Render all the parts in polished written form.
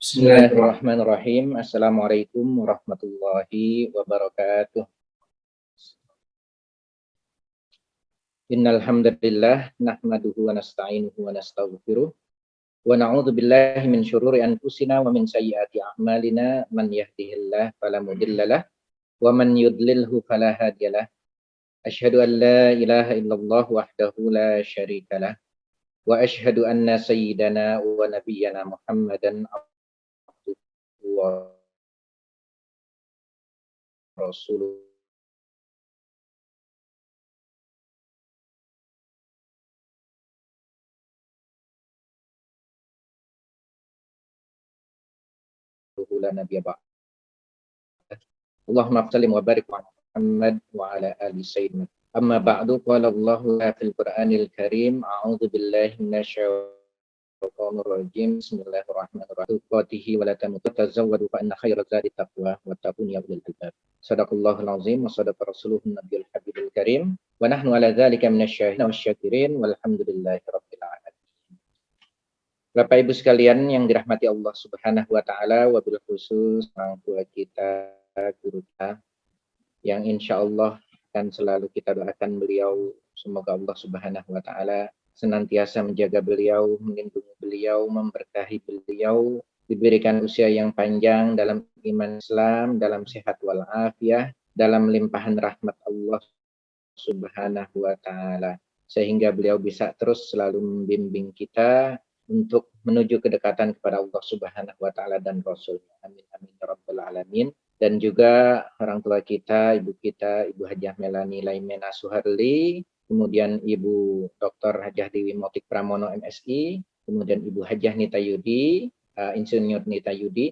Bismillahirrahmanirrahim. Assalamualaikum warahmatullahi wabarakatuh. Innal hamdalillah nahmaduhu wa nasta'inuhu wa nastaghfiruh wa na'udzu billahi min syururi anfusina wa min sayyiati a'malina man yahdihillahu fala mudhillalah wa man yudlilhu fala hadiyalah. Asyhadu an la ilaha illallah wahdahu la syarikalah wa asyhadu anna sayyidana wa nabiyyana Muhammadan abduhu wa rasuluh. La nabiyya ba'd. Allahumma sallim wa barik wa Muhammad wa ala ali sayyidina. Amma ba'du, qala Allahu fil Qur'anil Karim, a'udzu billahi minasyaitonir rajim. Bismillahirrahmanirrahim. Qatihi wa la tamutunna tazawwadu fa inna khairaz zadi taqwa wa taqun ya ulil albab. Shadaqallahul azim wa sadaqa rasuluhun nabiyul habibul karim wa nahnu ala dzalika minasyahidin wasyakirin walhamdulillahi rabbil alamin. Bapak Ibu sekalian yang dirahmati Allah Subhanahu wa taala, wabil khusus orang tua kita, guru kita, yang insya Allah akan selalu kita doakan beliau, semoga Allah Subhanahu wa taala senantiasa menjaga beliau, melindungi beliau, memberkahi beliau, diberikan usia yang panjang dalam iman Islam, dalam sehat walafiat, dalam limpahan rahmat Allah Subhanahu wa taala, sehingga beliau bisa terus selalu membimbing kita untuk menuju kedekatan kepada Allah Subhanahu wa taala dan Rasul-Nya. Amin amin ya rabbal alamin. Dan juga orang tua kita, ibu kita, Ibu Hajah Melani Laimena Suharli, kemudian Ibu Dr. Hajah Dewi Motik Pramono MSI, kemudian Ibu Hajah Nita Yudi, Insinyur Nita Yudi,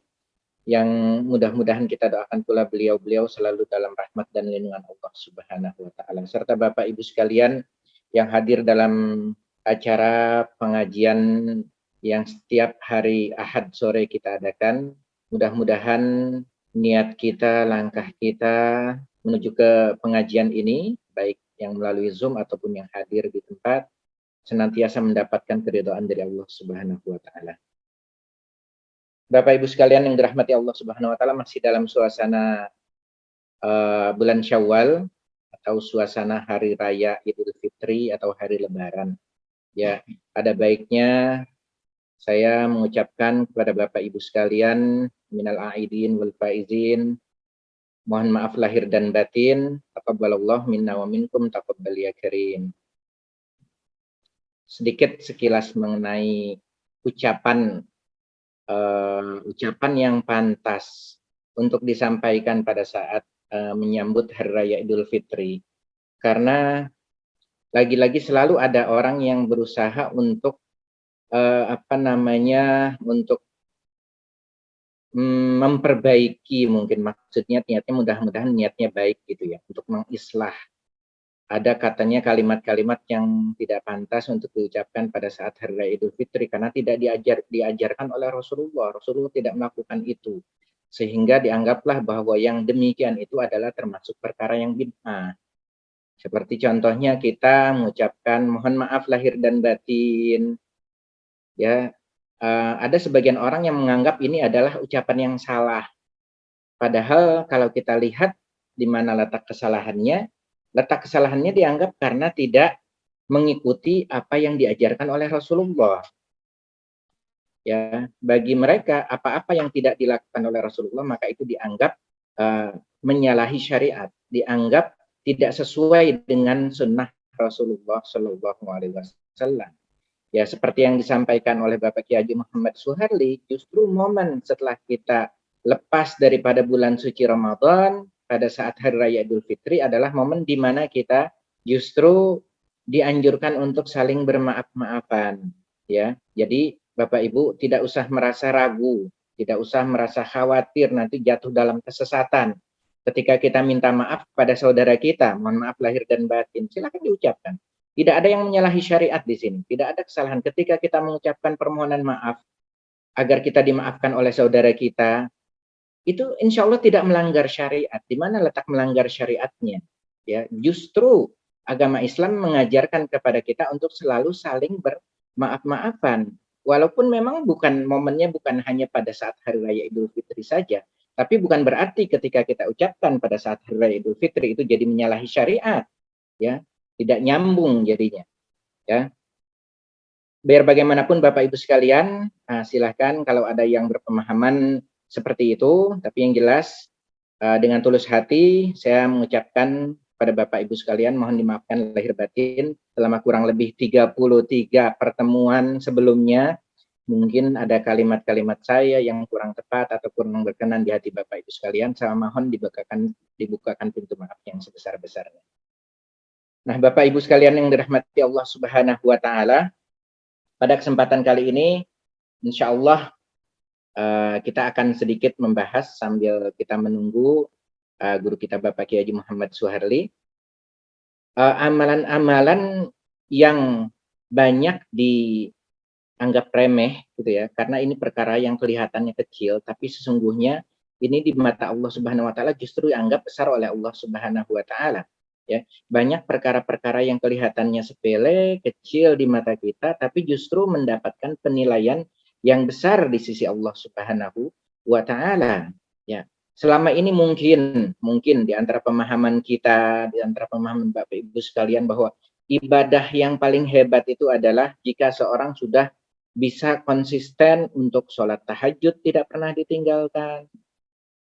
yang mudah-mudahan kita doakan pula beliau-beliau selalu dalam rahmat dan lindungan Allah Subhanahu wa taala, serta Bapak Ibu sekalian yang hadir dalam acara pengajian yang setiap hari Ahad sore kita adakan. Mudah-mudahan niat kita, langkah kita menuju ke pengajian ini, baik yang melalui Zoom ataupun yang hadir di tempat, senantiasa mendapatkan keridhaan dari Allah Subhanahu wa taala. Bapak Ibu sekalian yang dirahmati Allah Subhanahu wa taala, masih dalam suasana bulan Syawal atau suasana hari raya Idul Fitri atau hari Lebaran. Ya, ada baiknya saya mengucapkan kepada Bapak Ibu sekalian, minal aidin wal faizin, mohon maaf lahir dan batin, taqabbalallahu minna wa minkum taqabbal ya karim. Sedikit sekilas mengenai ucapan yang pantas untuk disampaikan pada saat menyambut Hari Raya Idul Fitri. Karena lagi-lagi selalu ada orang yang berusaha untuk untuk memperbaiki, mungkin maksudnya niatnya, mudah-mudahan niatnya baik gitu ya, untuk mengislah. Ada katanya kalimat-kalimat yang tidak pantas untuk diucapkan pada saat Hari Raya Idul Fitri karena tidak diajarkan oleh Rasulullah. Rasulullah tidak melakukan itu. Sehingga dianggaplah bahwa yang demikian itu adalah termasuk perkara yang bid'ah. Seperti contohnya kita mengucapkan mohon maaf lahir dan batin. Ya, ada sebagian orang yang menganggap ini adalah ucapan yang salah. Padahal kalau kita lihat di mana letak kesalahannya dianggap karena tidak mengikuti apa yang diajarkan oleh Rasulullah. Ya, bagi mereka apa-apa yang tidak dilakukan oleh Rasulullah maka itu dianggap menyalahi syariat, dianggap tidak sesuai dengan sunnah Rasulullah Shallallahu Alaihi Wasallam. Ya, seperti yang disampaikan oleh Bapak Kiai Haji Muhammad Suharli, justru momen setelah kita lepas daripada bulan suci Ramadan pada saat Hari Raya Idul Fitri adalah momen di mana kita justru dianjurkan untuk saling bermaaf-maafan. Ya, jadi Bapak Ibu tidak usah merasa ragu, tidak usah merasa khawatir nanti jatuh dalam kesesatan. Ketika kita minta maaf pada saudara kita, mohon maaf lahir dan batin, silakan diucapkan. Tidak ada yang menyalahi syariat di sini. Tidak ada kesalahan ketika kita mengucapkan permohonan maaf agar kita dimaafkan oleh saudara kita. Itu insya Allah tidak melanggar syariat. Di mana letak melanggar syariatnya? Ya, justru agama Islam mengajarkan kepada kita untuk selalu saling bermaaf-maafan. Walaupun memang momennya bukan hanya pada saat hari raya Idul Fitri saja, tapi bukan berarti ketika kita ucapkan pada saat hari raya Idul Fitri itu jadi menyalahi syariat, ya, tidak nyambung jadinya, ya. Biar bagaimanapun Bapak Ibu sekalian, silahkan kalau ada yang berpemahaman seperti itu, tapi yang jelas dengan tulus hati saya mengucapkan pada Bapak Ibu sekalian, mohon dimaafkan lahir batin selama kurang lebih 33 pertemuan sebelumnya. Mungkin ada kalimat-kalimat saya yang kurang tepat atau kurang berkenan di hati Bapak Ibu sekalian, saya mohon dibukakan pintu maaf yang sebesar-besarnya. Nah, Bapak Ibu sekalian yang dirahmati Allah Subhanahu wa taala, pada kesempatan kali ini insya Allah kita akan sedikit membahas sambil kita menunggu guru kita Bapak Kiai Haji Muhammad Suharli, amalan-amalan yang banyak dianggap remeh gitu ya, karena ini perkara yang kelihatannya kecil tapi sesungguhnya ini di mata Allah Subhanahu wa taala justru dianggap besar oleh Allah Subhanahu wa taala, ya. Banyak perkara-perkara yang kelihatannya sepele, kecil di mata kita tapi justru mendapatkan penilaian yang besar di sisi Allah Subhanahu wa taala, ya. Selama ini mungkin di antara pemahaman kita, di antara pemahaman Bapak Ibu sekalian, bahwa ibadah yang paling hebat itu adalah jika seorang sudah bisa konsisten untuk sholat tahajud tidak pernah ditinggalkan,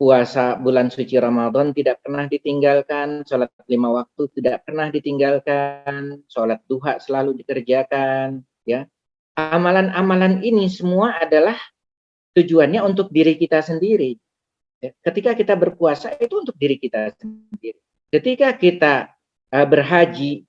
puasa bulan suci Ramadan tidak pernah ditinggalkan, sholat 5 waktu tidak pernah ditinggalkan, sholat duha selalu dikerjakan, ya. Amalan-amalan ini semua adalah tujuannya untuk diri kita sendiri. Ketika kita berpuasa itu untuk diri kita sendiri. Ketika kita berhaji,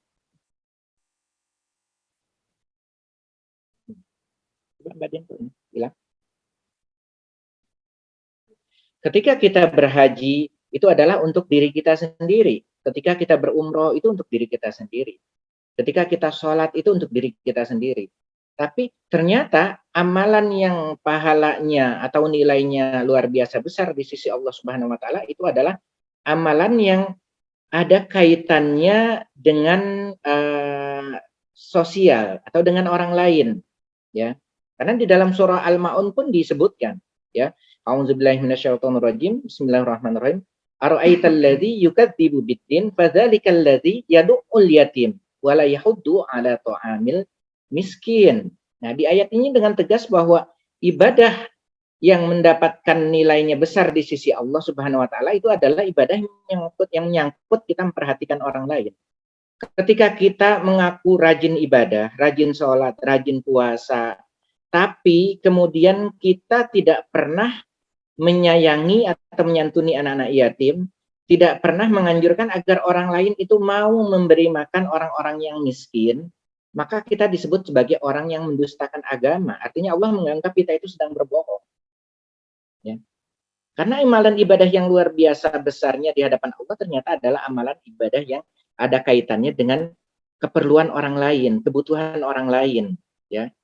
ketika kita berhaji itu adalah untuk diri kita sendiri. Ketika kita berumroh itu untuk diri kita sendiri. Ketika kita sholat itu untuk diri kita sendiri. Tapi ternyata amalan yang pahalanya atau nilainya luar biasa besar di sisi Allah Subhanahu wa taala itu adalah amalan yang ada kaitannya dengan sosial atau dengan orang lain, ya. Karena di dalam surah Al-Maun pun disebutkan, ya. A'udzubillahi minasyaitonirrajim. Bismillahirrahmanirrahim. Ara'aital ladzi yukadzibu biddin fadzalikal ladzi yad'ul yatim wa la yahuddu 'ala ta'amil miskin. Nah, di ayat ini dengan tegas bahwa ibadah yang mendapatkan nilainya besar di sisi Allah Subhanahu wa taala itu adalah ibadah yang menyangkut kita memperhatikan orang lain. Ketika kita mengaku rajin ibadah, rajin sholat, rajin puasa, tapi kemudian kita tidak pernah menyayangi atau menyantuni anak-anak yatim, tidak pernah menganjurkan agar orang lain itu mau memberi makan orang-orang yang miskin, maka kita disebut sebagai orang yang mendustakan agama. Artinya Allah menganggap kita itu sedang berbohong. Ya. Karena amalan ibadah yang luar biasa besarnya di hadapan Allah ternyata adalah amalan ibadah yang ada kaitannya dengan keperluan orang lain, kebutuhan orang lain, ya.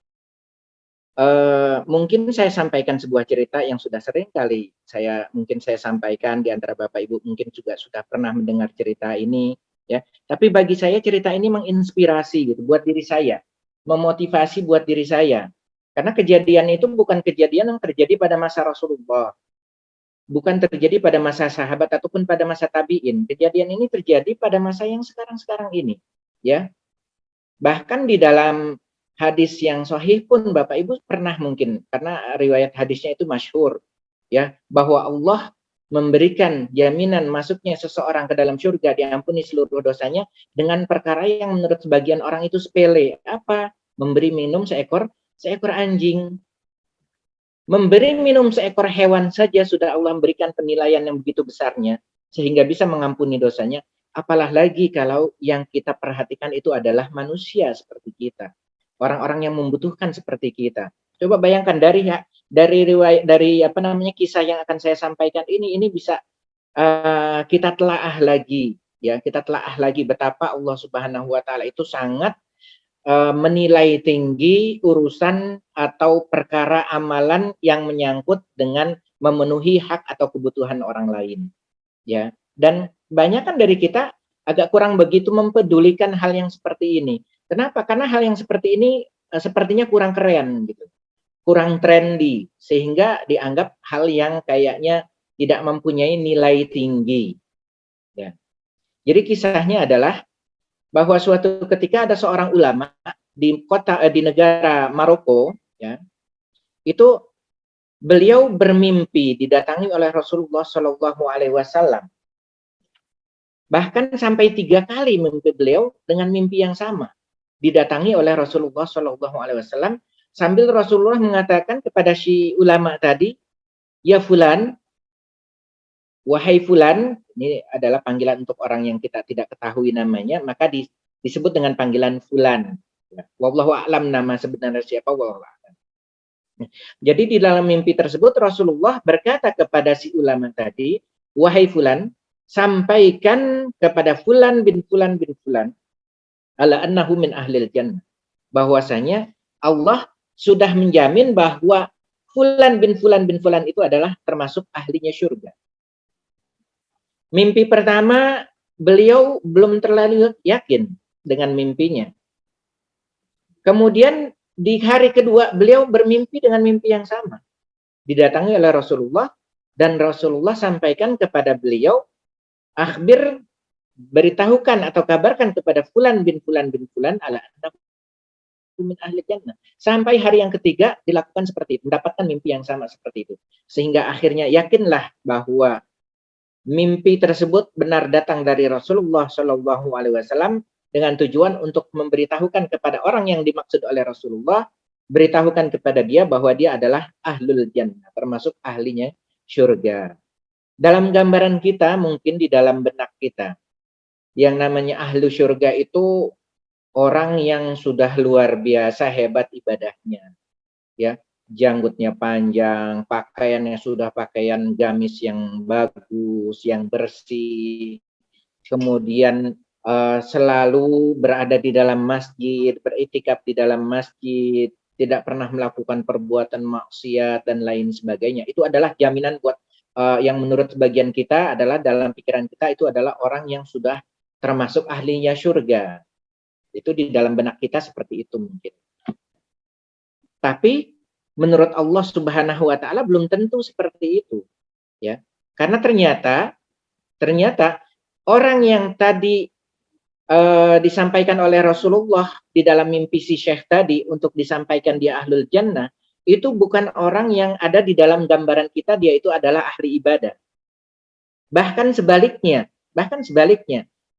Mungkin saya sampaikan sebuah cerita yang sudah sering kali saya sampaikan, di antara Bapak Ibu mungkin juga sudah pernah mendengar cerita ini, ya. Tapi bagi saya cerita ini menginspirasi gitu buat diri saya, memotivasi buat diri saya. Karena kejadian itu bukan kejadian yang terjadi pada masa Rasulullah, bukan terjadi pada masa sahabat ataupun pada masa tabi'in. Kejadian ini terjadi pada masa yang sekarang-sekarang ini, ya. Bahkan di dalam hadis yang sahih pun Bapak Ibu pernah mungkin, karena riwayat hadisnya itu masyhur, ya, bahwa Allah memberikan jaminan masuknya seseorang ke dalam surga, diampuni seluruh dosanya dengan perkara yang menurut sebagian orang itu sepele. Apa? Memberi minum seekor anjing. Memberi minum seekor hewan saja sudah Allah memberikan penilaian yang begitu besarnya sehingga bisa mengampuni dosanya. Apalah lagi kalau yang kita perhatikan itu adalah manusia seperti kita, orang-orang yang membutuhkan seperti kita. Coba bayangkan dari riwayat, dari kisah yang akan saya sampaikan ini bisa kita telaah lagi, ya, kita telaah lagi betapa Allah Subhanahu wa taala itu sangat menilai tinggi urusan atau perkara amalan yang menyangkut dengan memenuhi hak atau kebutuhan orang lain, ya. Dan banyak kan dari kita agak kurang begitu mempedulikan hal yang seperti ini. Kenapa? Karena hal yang seperti ini sepertinya kurang keren gitu. kurang trendy, sehingga dianggap hal yang kayaknya tidak mempunyai nilai tinggi. Ya. Jadi kisahnya adalah bahwa suatu ketika ada seorang ulama di negara Maroko, ya, itu beliau bermimpi didatangi oleh Rasulullah Shallallahu Alaihi Wasallam. Bahkan sampai 3 kali mimpi beliau dengan mimpi yang sama, didatangi oleh Rasulullah Shallallahu Alaihi Wasallam sambil Rasulullah mengatakan kepada si ulama tadi, ya fulan, wahai fulan, ini adalah panggilan untuk orang yang kita tidak ketahui namanya, maka disebut dengan panggilan fulan. Wallahu a'lam nama sebenarnya siapa, wallahu a'lam. Jadi di dalam mimpi tersebut Rasulullah berkata kepada si ulama tadi, wahai fulan, sampaikan kepada fulan bin fulan bin fulan ala annahu min ahlil jannah, bahwasanya Allah sudah menjamin bahwa fulan bin fulan bin fulan itu adalah termasuk ahlinya surga. Mimpi pertama beliau belum terlalu yakin dengan mimpinya. Kemudian di hari kedua beliau bermimpi dengan mimpi yang sama. Didatangi oleh Rasulullah dan Rasulullah sampaikan kepada beliau, akhbir, beritahukan atau kabarkan kepada fulan bin fulan bin fulan ala min ahli jannah. Sampai hari yang ketiga dilakukan seperti itu, mendapatkan mimpi yang sama seperti itu. Sehingga akhirnya yakinlah bahwa mimpi tersebut benar datang dari Rasulullah Shallallahu Alaihi Wasallam dengan tujuan untuk memberitahukan kepada orang yang dimaksud oleh Rasulullah, beritahukan kepada dia bahwa dia adalah ahlul jannah, termasuk ahlinya surga. Dalam gambaran kita, mungkin di dalam benak kita, yang namanya ahlu surga itu orang yang sudah luar biasa hebat ibadahnya, ya, janggutnya panjang, pakaiannya sudah pakaian gamis yang bagus, yang bersih, kemudian selalu berada di dalam masjid, beriktikaf di dalam masjid, tidak pernah melakukan perbuatan maksiat dan lain sebagainya. Itu adalah jaminan buat yang menurut sebagian kita adalah dalam pikiran kita itu adalah orang yang sudah termasuk ahlinya surga. Itu di dalam benak kita seperti itu mungkin. Tapi menurut Allah Subhanahu wa taala belum tentu seperti itu, ya. Karena ternyata orang yang tadi disampaikan oleh Rasulullah di dalam mimpi si Syekh tadi untuk disampaikan dia ahlul jannah, itu bukan orang yang ada di dalam gambaran kita dia itu adalah ahli ibadah. Bahkan sebaliknya,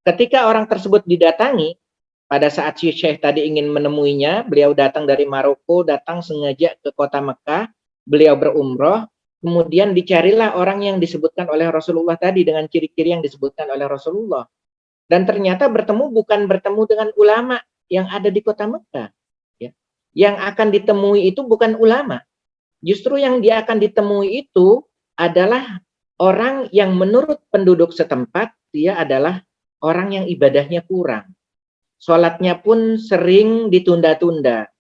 ketika orang tersebut didatangi, pada saat si Syekh tadi ingin menemuinya, beliau datang dari Maroko, datang sengaja ke kota Mekah, beliau berumroh, kemudian dicarilah orang yang disebutkan oleh Rasulullah tadi dengan ciri-ciri yang disebutkan oleh Rasulullah. Dan ternyata bukan bertemu dengan ulama yang ada di kota Mekah. Ya. Yang akan ditemui itu bukan ulama. Justru yang dia akan ditemui itu adalah orang yang menurut penduduk setempat, dia adalah orang yang ibadahnya kurang. Sholatnya pun sering ditunda-tunda.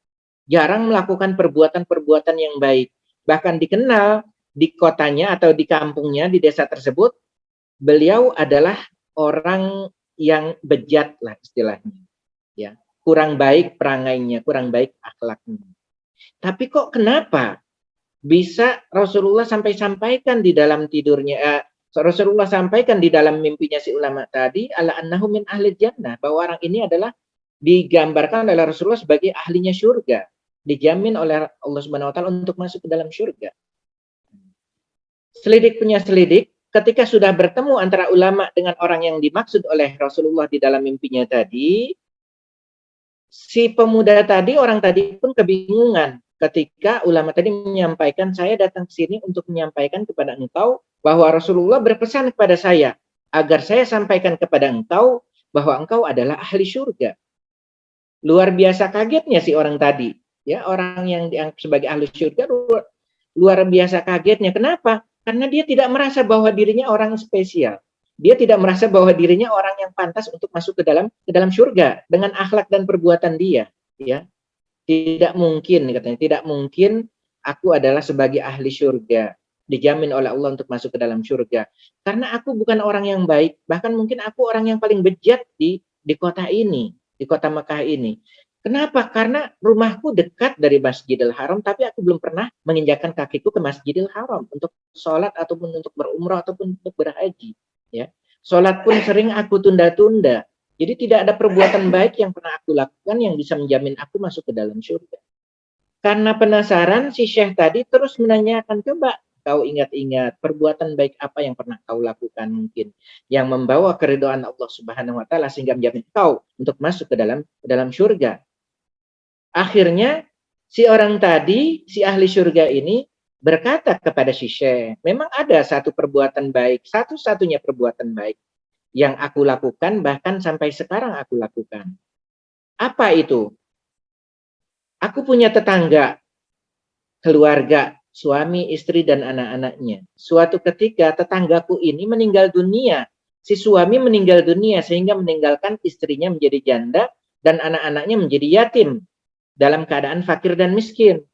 Jarang melakukan perbuatan-perbuatan yang baik. Bahkan dikenal di kotanya atau di kampungnya, di desa tersebut, beliau adalah orang yang bejat lah istilahnya, ya, kurang baik perangainya, kurang baik akhlaknya. Tapi kok kenapa bisa Rasulullah sampaikan di dalam tidurnya, Rasulullah sampaikan di dalam mimpinya si ulama tadi, ala annahu min ahli jannah, bahwa orang ini adalah digambarkan oleh Rasulullah sebagai ahlinya surga, dijamin oleh Allah Subhanahu wa taala untuk masuk ke dalam surga. Selidik punya selidik, ketika sudah bertemu antara ulama dengan orang yang dimaksud oleh Rasulullah di dalam mimpinya tadi, si pemuda tadi, orang tadi pun kebingungan ketika ulama tadi menyampaikan, saya datang ke sini untuk menyampaikan kepada engkau bahwa Rasulullah berpesan kepada saya agar saya sampaikan kepada engkau bahwa engkau adalah ahli surga. Luar biasa kagetnya si orang tadi, ya, orang yang dianggap sebagai ahli surga luar biasa kagetnya. Kenapa? Karena dia tidak merasa bahwa dirinya orang spesial. Dia tidak merasa bahwa dirinya orang yang pantas untuk masuk ke dalam surga dengan akhlak dan perbuatan dia, ya. Tidak mungkin katanya, tidak mungkin aku adalah sebagai ahli surga, dijamin oleh Allah untuk masuk ke dalam surga. Karena aku bukan orang yang baik, bahkan mungkin aku orang yang paling bejat di kota ini, di kota Mekah ini. Kenapa? Karena rumahku dekat dari Masjidil Haram, tapi aku belum pernah menginjakkan kakiku ke Masjidil Haram untuk sholat ataupun untuk berumrah ataupun untuk berhaji. Ya, sholat pun sering aku tunda-tunda. Jadi tidak ada perbuatan baik yang pernah aku lakukan yang bisa menjamin aku masuk ke dalam surga. Karena penasaran, si Syekh tadi terus menanyakan, coba kau ingat-ingat perbuatan baik apa yang pernah kau lakukan mungkin yang membawa keridhaan Allah Subhanahu wa taala sehingga menjamin kau untuk masuk ke dalam surga. Akhirnya si orang tadi, si ahli surga ini berkata kepada si Syekh, memang ada satu perbuatan baik, satu-satunya perbuatan baik yang aku lakukan bahkan sampai sekarang aku lakukan. Apa itu? Aku punya tetangga, keluarga, suami, istri, dan anak-anaknya. Suatu ketika tetanggaku ini meninggal dunia. Si suami meninggal dunia sehingga meninggalkan istrinya menjadi janda dan anak-anaknya menjadi yatim dalam keadaan fakir dan miskin.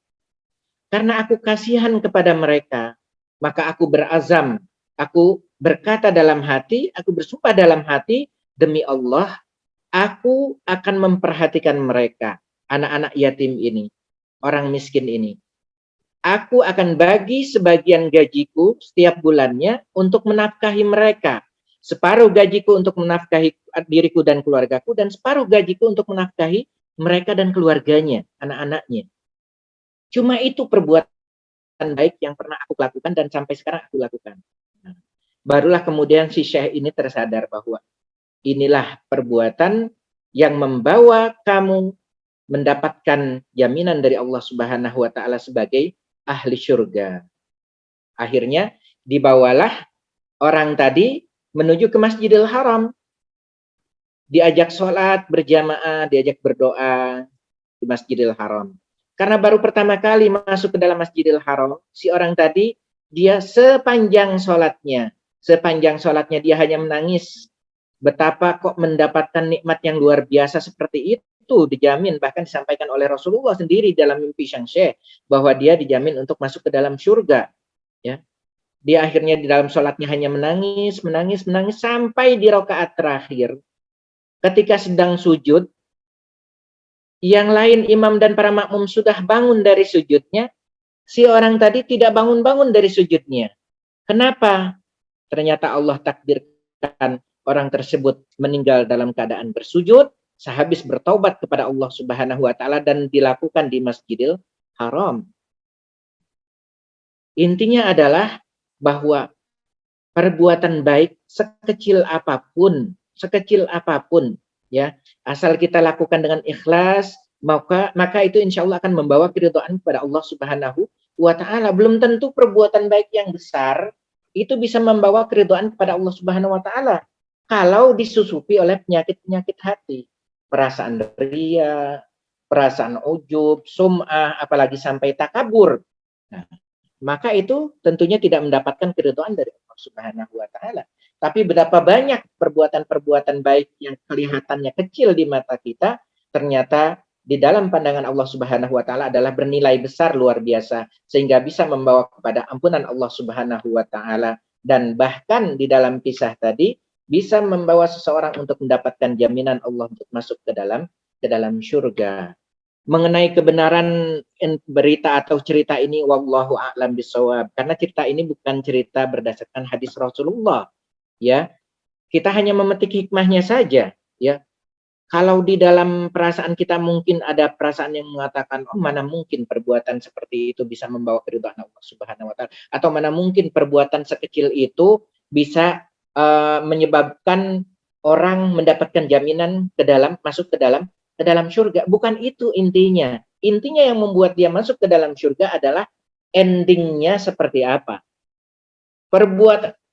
Karena aku kasihan kepada mereka, maka aku berazam, aku berkata dalam hati, aku bersumpah dalam hati, demi Allah, aku akan memperhatikan mereka, anak-anak yatim ini, orang miskin ini. Aku akan bagi sebagian gajiku setiap bulannya untuk menafkahi mereka. Separuh gajiku untuk menafkahi diriku dan keluargaku, dan separuh gajiku untuk menafkahi mereka dan keluarganya, anak-anaknya. Cuma itu perbuatan baik yang pernah aku lakukan dan sampai sekarang aku lakukan. Nah, barulah kemudian si Syekh ini tersadar bahwa inilah perbuatan yang membawa kamu mendapatkan jaminan dari Allah Subhanahu wa taala sebagai ahli surga. Akhirnya dibawalah orang tadi menuju ke Masjidil Haram. Diajak sholat berjamaah, diajak berdoa di Masjidil Haram. Karena baru pertama kali masuk ke dalam Masjidil Haram, si orang tadi, dia sepanjang sholatnya dia hanya menangis. Betapa kok mendapatkan nikmat yang luar biasa seperti itu, dijamin, bahkan disampaikan oleh Rasulullah sendiri dalam mimpi Sang Syekh, bahwa dia dijamin untuk masuk ke dalam surga. Ya. Dia akhirnya di dalam sholatnya hanya menangis, menangis, menangis, sampai di rakaat terakhir. Ketika sedang sujud, yang lain imam dan para makmum sudah bangun dari sujudnya, si orang tadi tidak bangun-bangun dari sujudnya. Kenapa? Ternyata Allah takdirkan orang tersebut meninggal dalam keadaan bersujud, sehabis bertaubat kepada Allah Subhanahu wa taala dan dilakukan di Masjidil Haram. Intinya adalah bahwa perbuatan baik sekecil apapun, ya, asal kita lakukan dengan ikhlas, maka itu insya Allah akan membawa keridhaan kepada Allah Subhanahu wa taala. Belum tentu perbuatan baik yang besar itu bisa membawa keridhaan kepada Allah Subhanahu wa taala kalau disusupi oleh penyakit-penyakit hati, perasaan ria, perasaan ujub, sum'ah, apalagi sampai takabur. Nah, maka itu tentunya tidak mendapatkan keridhaan dari Allah Subhanahu wa taala. Tapi berapa banyak perbuatan-perbuatan baik yang kelihatannya kecil di mata kita, ternyata di dalam pandangan Allah Subhanahu wa taala adalah bernilai besar luar biasa sehingga bisa membawa kepada ampunan Allah Subhanahu wa taala, dan bahkan di dalam kisah tadi bisa membawa seseorang untuk mendapatkan jaminan Allah untuk masuk ke dalam surga. Mengenai kebenaran berita atau cerita ini, wallahu a'lam bishawab, karena cerita ini bukan cerita berdasarkan hadis Rasulullah, ya, kita hanya memetik hikmahnya saja, ya. Kalau di dalam perasaan kita mungkin ada perasaan yang mengatakan, oh mana mungkin perbuatan seperti itu bisa membawa keridhaan Allah Subhanahu wa taala, atau mana mungkin perbuatan sekecil itu bisa menyebabkan orang mendapatkan jaminan masuk ke dalam surga. Bukan itu intinya. Intinya yang membuat dia masuk ke dalam surga adalah endingnya seperti apa.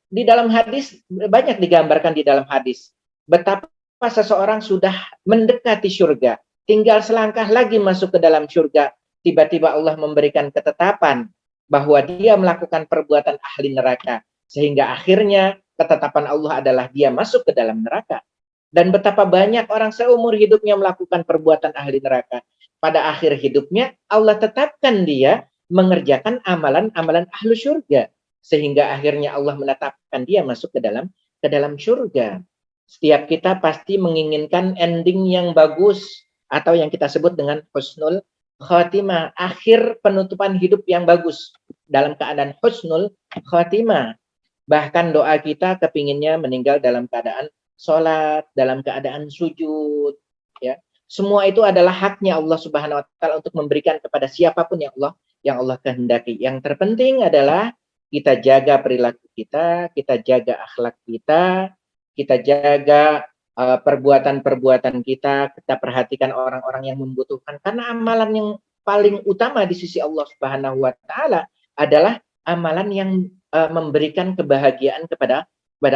Di dalam hadis, banyak digambarkan di dalam hadis, betapa seseorang sudah mendekati surga, tinggal selangkah lagi masuk ke dalam surga, tiba-tiba Allah memberikan ketetapan bahwa dia melakukan perbuatan ahli neraka, sehingga akhirnya ketetapan Allah adalah dia masuk ke dalam neraka. Dan betapa banyak orang seumur hidupnya melakukan perbuatan ahli neraka. Pada akhir hidupnya, Allah tetapkan dia mengerjakan amalan-amalan ahli surga. Sehingga akhirnya Allah menetapkan dia masuk ke dalam surga. Setiap kita pasti menginginkan ending yang bagus. atau yang kita sebut dengan husnul khotimah, akhir penutupan hidup yang bagus, dalam keadaan husnul khotimah. Bahkan doa kita kepinginnya meninggal dalam keadaan sholat, dalam keadaan sujud, ya. Semua itu adalah haknya Allah Subhanahu wa taala untuk memberikan kepada siapapun yang Allah kehendaki. Yang terpenting adalah kita jaga perilaku kita jaga akhlak kita jaga perbuatan-perbuatan kita perhatikan orang-orang yang membutuhkan. Karena amalan yang paling utama di sisi Allah Subhanahu wa taala adalah amalan yang memberikan kebahagiaan kepada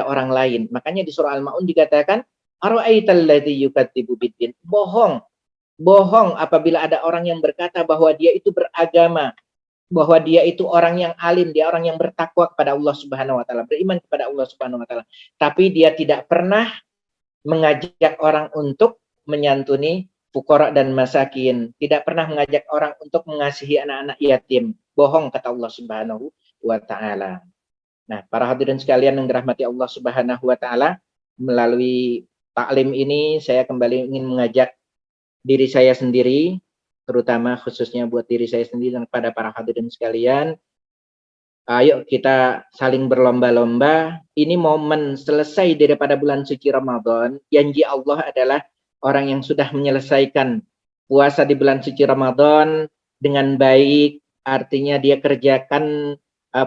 orang lain. Makanya di surah Al-Maun dikatakan, "Ara'aital ladzi yukadzibu biddin." Bohong apabila ada orang yang berkata bahwa dia itu beragama, bahwa dia itu orang yang alim, dia orang yang bertakwa kepada Allah Subhanahu wa taala, beriman kepada Allah Subhanahu wa taala, tapi dia tidak pernah mengajak orang untuk menyantuni fuqara dan masakin, tidak pernah mengajak orang untuk mengasihi anak-anak yatim. Bohong kata Allah Subhanahu wa taala. Nah, para hadirin sekalian yang dirahmati Allah Subhanahu wa taala, melalui taklim ini saya kembali ingin mengajak diri saya sendiri, terutama khususnya buat diri saya sendiri dan kepada para hadirin sekalian, ayo kita saling berlomba-lomba. Ini momen selesai daripada bulan suci Ramadan. Janji Allah adalah orang yang sudah menyelesaikan puasa di bulan suci Ramadan dengan baik, artinya dia kerjakan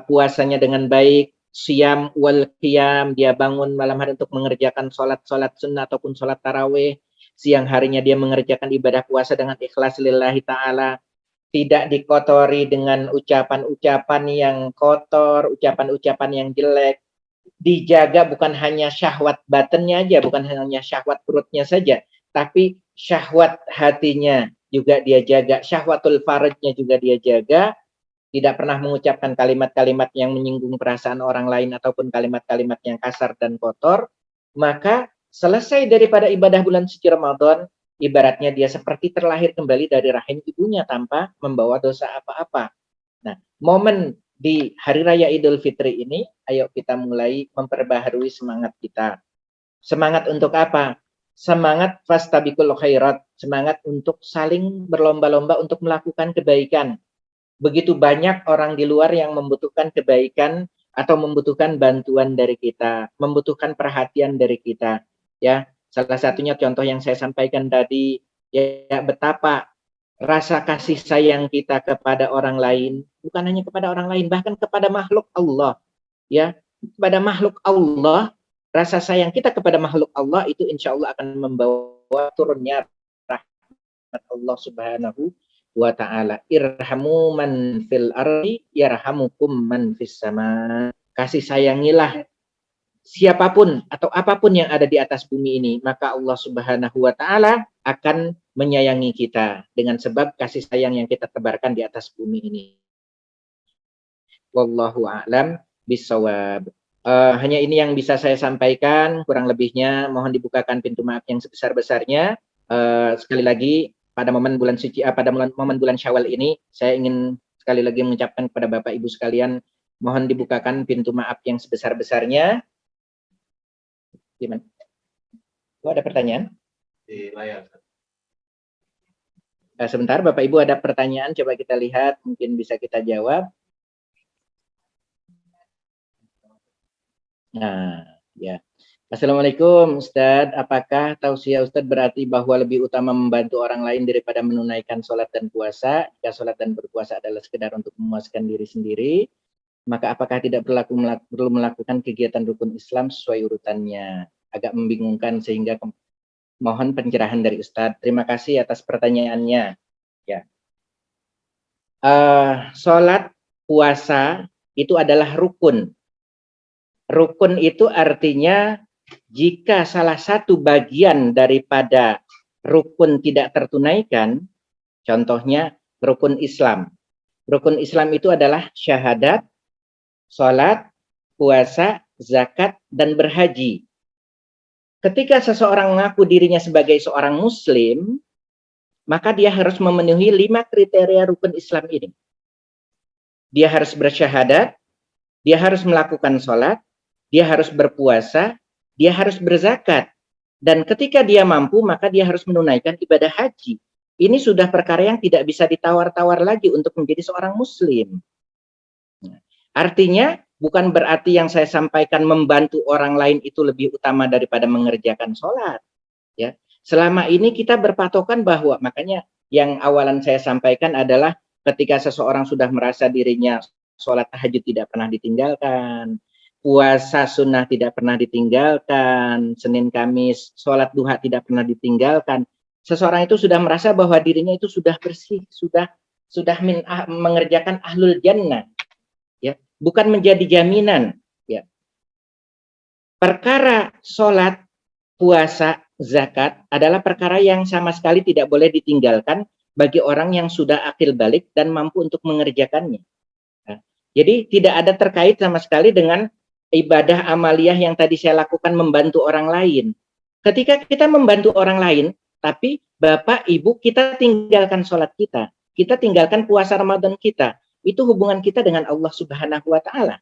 puasanya dengan baik, siyam wal qiyam, dia bangun malam hari untuk mengerjakan sholat sunnah ataupun sholat tarawih, siang harinya dia mengerjakan ibadah puasa dengan ikhlas lillahi ta'ala, tidak dikotori dengan ucapan-ucapan yang kotor, ucapan-ucapan yang jelek, dijaga bukan hanya syahwat batinnya aja, bukan hanya syahwat perutnya saja, tapi syahwat hatinya juga dia jaga, syahwatul faradnya juga dia jaga, tidak pernah mengucapkan kalimat-kalimat yang menyinggung perasaan orang lain ataupun kalimat-kalimat yang kasar dan kotor. Maka selesai daripada ibadah bulan suci Ramadan, ibaratnya dia seperti terlahir kembali dari rahim ibunya tanpa membawa dosa apa-apa. Nah, momen di Hari Raya Idul Fitri ini, ayo kita mulai memperbaharui semangat kita. Semangat untuk apa? Semangat fastabiqul khairat, semangat untuk saling berlomba-lomba untuk melakukan kebaikan. Begitu banyak orang di luar yang membutuhkan kebaikan atau membutuhkan bantuan dari kita, membutuhkan perhatian dari kita. Ya, salah satunya contoh yang saya sampaikan tadi, ya betapa rasa kasih sayang kita kepada orang lain, bukan hanya kepada orang lain, bahkan kepada makhluk Allah. Ya, kepada makhluk Allah, rasa sayang kita kepada makhluk Allah itu insya Allah akan membawa turunnya rahmat Allah Subhanahu wa ta'ala. Irhamu man fil ardi yarhamukum man fis sama. Kasih sayangilah siapapun atau apapun yang ada di atas bumi ini, maka Allah Subhanahu wa ta'ala akan menyayangi kita dengan sebab kasih sayang yang kita tebarkan di atas bumi ini. Wallahu a'lam bishawab. Hanya ini yang bisa saya sampaikan, kurang lebihnya mohon dibukakan pintu maaf yang sebesar-besarnya. Sekali lagi pada momen bulan suci, pada momen bulan Syawal ini, saya ingin sekali lagi mengucapkan kepada Bapak Ibu sekalian, mohon dibukakan pintu maaf yang sebesar-besarnya. Gimana? Ada pertanyaan? Di layar. Sebentar, Bapak Ibu ada pertanyaan, coba kita lihat, mungkin bisa kita jawab. Nah, ya. Assalamualaikum Ustadz, apakah tausiah Ustadz berarti bahwa lebih utama membantu orang lain daripada menunaikan sholat dan puasa? Jika sholat dan berpuasa adalah sekedar untuk memuaskan diri sendiri, maka apakah tidak perlu melakukan kegiatan rukun Islam sesuai urutannya? Agak membingungkan sehingga mohon pencerahan dari Ustadz. Terima kasih atas pertanyaannya. Ya. Sholat, puasa itu adalah rukun. Rukun itu artinya jika salah satu bagian daripada rukun tidak tertunaikan, contohnya rukun Islam. Rukun Islam itu adalah syahadat, sholat, puasa, zakat, dan berhaji. Ketika seseorang mengaku dirinya sebagai seorang muslim, maka dia harus memenuhi 5 kriteria rukun Islam ini. Dia harus bersyahadat, dia harus melakukan sholat, dia harus berpuasa, dia harus berzakat. Dan ketika dia mampu, maka dia harus menunaikan ibadah haji. Ini sudah perkara yang tidak bisa ditawar-tawar lagi untuk menjadi seorang muslim. Artinya, bukan berarti yang saya sampaikan membantu orang lain itu lebih utama daripada mengerjakan sholat. Ya, selama ini kita berpatokan bahwa, makanya yang awalan saya sampaikan adalah ketika seseorang sudah merasa dirinya sholat tahajud tidak pernah ditinggalkan, puasa sunnah tidak pernah ditinggalkan, Senin Kamis sholat duha tidak pernah ditinggalkan, seseorang itu sudah merasa bahwa dirinya itu sudah bersih, sudah mengerjakan ahlul jannah, ya, bukan menjadi jaminan, ya. Perkara sholat, puasa, zakat adalah perkara yang sama sekali tidak boleh ditinggalkan bagi orang yang sudah akil balik dan mampu untuk mengerjakannya. Nah, jadi tidak ada terkait sama sekali dengan ibadah amaliyah yang tadi saya lakukan membantu orang lain. Ketika kita membantu orang lain, tapi Bapak, Ibu, kita tinggalkan sholat kita tinggalkan puasa Ramadan kita, itu hubungan kita dengan Allah Subhanahu wa Ta'ala.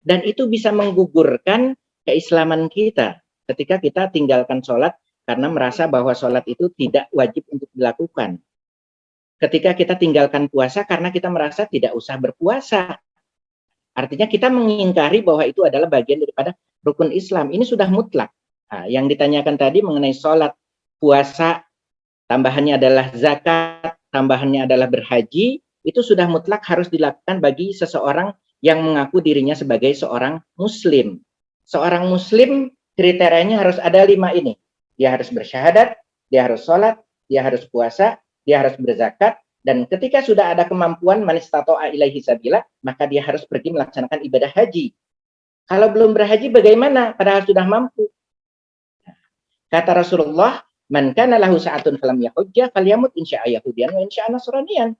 Dan itu bisa menggugurkan keislaman kita ketika kita tinggalkan sholat karena merasa bahwa sholat itu tidak wajib untuk dilakukan. Ketika kita tinggalkan puasa karena kita merasa tidak usah berpuasa. Artinya kita mengingkari bahwa itu adalah bagian daripada rukun Islam. Ini sudah mutlak. Nah, yang ditanyakan tadi mengenai sholat, puasa, tambahannya adalah zakat, tambahannya adalah berhaji, itu sudah mutlak harus dilakukan bagi seseorang yang mengaku dirinya sebagai seorang muslim. Seorang muslim kriterianya harus ada 5 ini. Dia harus bersyahadat, dia harus sholat, dia harus puasa, dia harus berzakat, dan ketika sudah ada kemampuan man istata'a ilaihi sabila, maka dia harus pergi melaksanakan ibadah haji. Kalau belum berhaji bagaimana? Padahal sudah mampu. Kata Rasulullah, man kana lahu sa'atun falam yahujja falyamut insya'a yahudiyan wa insya'a nasraniyan.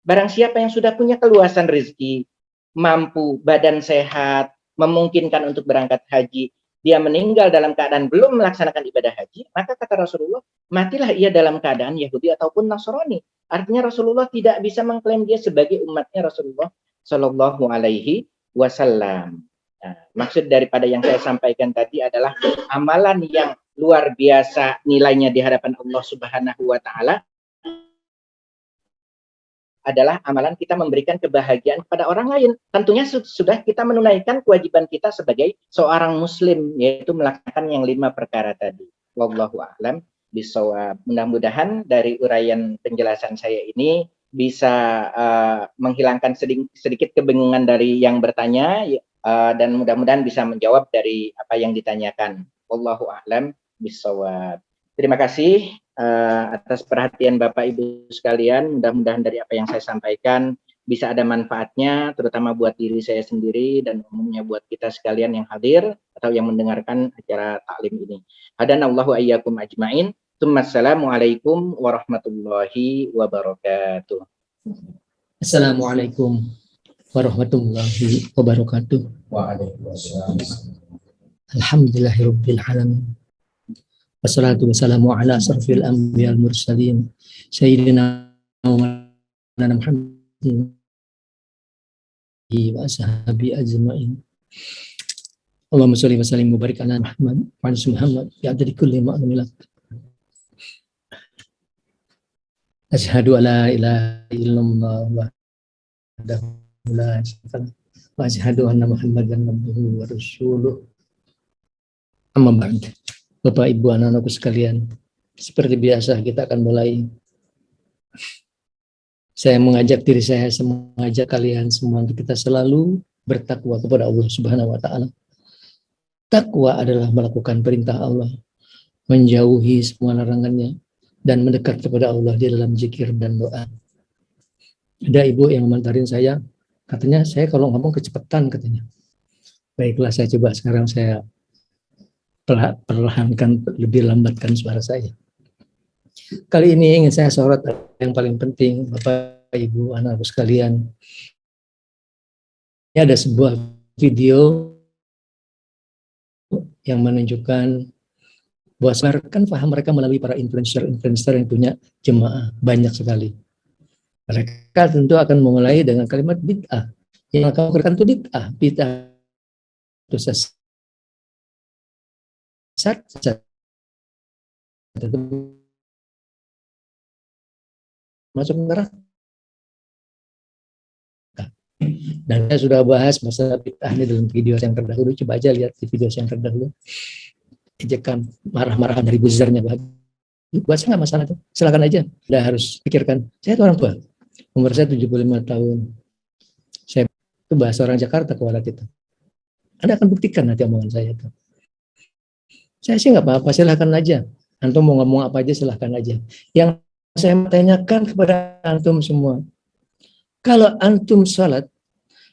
Barang siapa yang sudah punya keluasan rezeki, mampu, badan sehat, memungkinkan untuk berangkat haji, dia meninggal dalam keadaan belum melaksanakan ibadah haji, maka kata Rasulullah, matilah ia dalam keadaan Yahudi ataupun Nasrani. Artinya Rasulullah tidak bisa mengklaim dia sebagai umatnya Rasulullah Shallallahu Alaihi Wasallam. Nah, maksud daripada yang saya sampaikan tadi adalah amalan yang luar biasa nilainya di hadapan Allah Subhanahu Wa Taala adalah amalan kita memberikan kebahagiaan kepada orang lain. Tentunya sudah kita menunaikan kewajiban kita sebagai seorang muslim, yaitu melaksanakan yang 5 perkara tadi. Wallahu a'lam bishawab. Mudah-mudahan dari uraian penjelasan saya ini bisa menghilangkan sedikit kebingungan dari yang bertanya, dan mudah-mudahan bisa menjawab dari apa yang ditanyakan. Wallahu a'lam bishawab. Terima kasih atas perhatian Bapak Ibu sekalian. Mudah-mudahan dari apa yang saya sampaikan bisa ada manfaatnya, terutama buat diri saya sendiri dan umumnya buat kita sekalian yang hadir atau yang mendengarkan acara taklim ini. Hadanallahu ayyakum ajmain. Assalamualaikum warahmatullahi wabarakatuh. Assalamualaikum warahmatullahi wabarakatuh. Waalaikumsalam. Alhamdulillahirabbil alamin. Wassalatu wassalamu ala asrofil anbiya'il mursalin sayyidina Muhammadin wa ashabi ajma'in. Allahumma sholli wa sallim wa barik ala Muhammad wa ala Muhammad ya adadi kulli ma'lumilat. Asyhadu alla ilaha illallah wahdahu la syarika lahu wa asyhadu anna Muhammadan abduhu wa rasuluh. Amma ba'd. Bapak, Ibu, anak-anakku sekalian, seperti biasa kita akan mulai. Saya mengajak diri saya, mengajak kalian semua untuk kita selalu bertakwa kepada Allah Subhanahu wa Ta'ala. Takwa adalah melakukan perintah Allah, menjauhi semua larangannya, dan mendekat kepada Allah di dalam zikir dan doa. Ada ibu yang komentarin saya, katanya saya kalau ngomong kecepatan katanya. Baiklah, saya coba sekarang saya perlahankan, lebih lambatkan suara saya. Kali ini ingin saya sorot yang paling penting, Bapak, Ibu, anak-anakku sekalian. Ini ada sebuah video yang menunjukkan bahwa kan paham mereka melalui para influencer yang punya jemaah banyak sekali. Mereka tentu akan memulai dengan kalimat bid'ah. Yang akan mereka itu bid'ah itu sesat, tetap masuk neraka. Dan saya sudah bahas masalah bid'ah ini dalam video yang terdahulu. Coba aja lihat di video yang terdahulu. Ejekan marah-marahan dari buzernya. Buat saya nggak masalah tuh. Silakan aja. Tidak harus pikirkan. Saya itu orang tua. Umur saya 75 tahun. Saya itu bahasa orang Jakarta kepada kita. Anda akan buktikan nanti omongan saya itu. Saya sih nggak apa-apa. Silakan aja. Antum mau ngomong apa aja silakan aja. Yang saya tanyakan kepada antum semua. Kalau antum salat,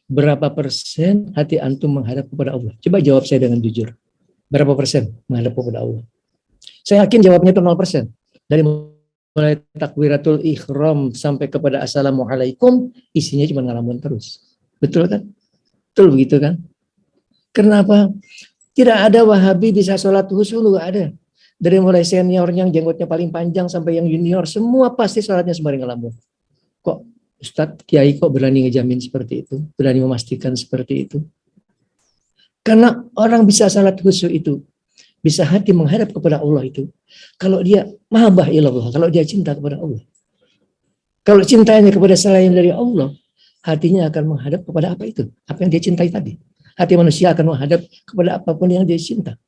berapa persen hati antum menghadap kepada Allah? Coba jawab saya dengan jujur. Berapa persen menghadap kepada Allah? Saya yakin jawabnya itu 0%. Dari mulai takbiratul ihram sampai kepada assalamualaikum, isinya cuma ngalamun terus. Betul kan? Betul begitu kan? Kenapa? Tidak ada Wahabi bisa sholat khusyuk, nggak ada. Dari mulai senior yang jenggotnya paling panjang sampai yang junior, semua pasti sholatnya sembari ngelamun. Kok Ustadz, Kiai kok berani ngejamin seperti itu? Berani memastikan seperti itu? Karena orang bisa salat khusyuk itu, bisa hati menghadap kepada Allah itu, kalau dia mahabbah ilallah, kalau dia cinta kepada Allah. Kalau cintanya kepada selain dari Allah, hatinya akan menghadap kepada apa itu? Apa yang dia cintai tadi. Hati manusia akan menghadap kepada apapun yang dia cinta.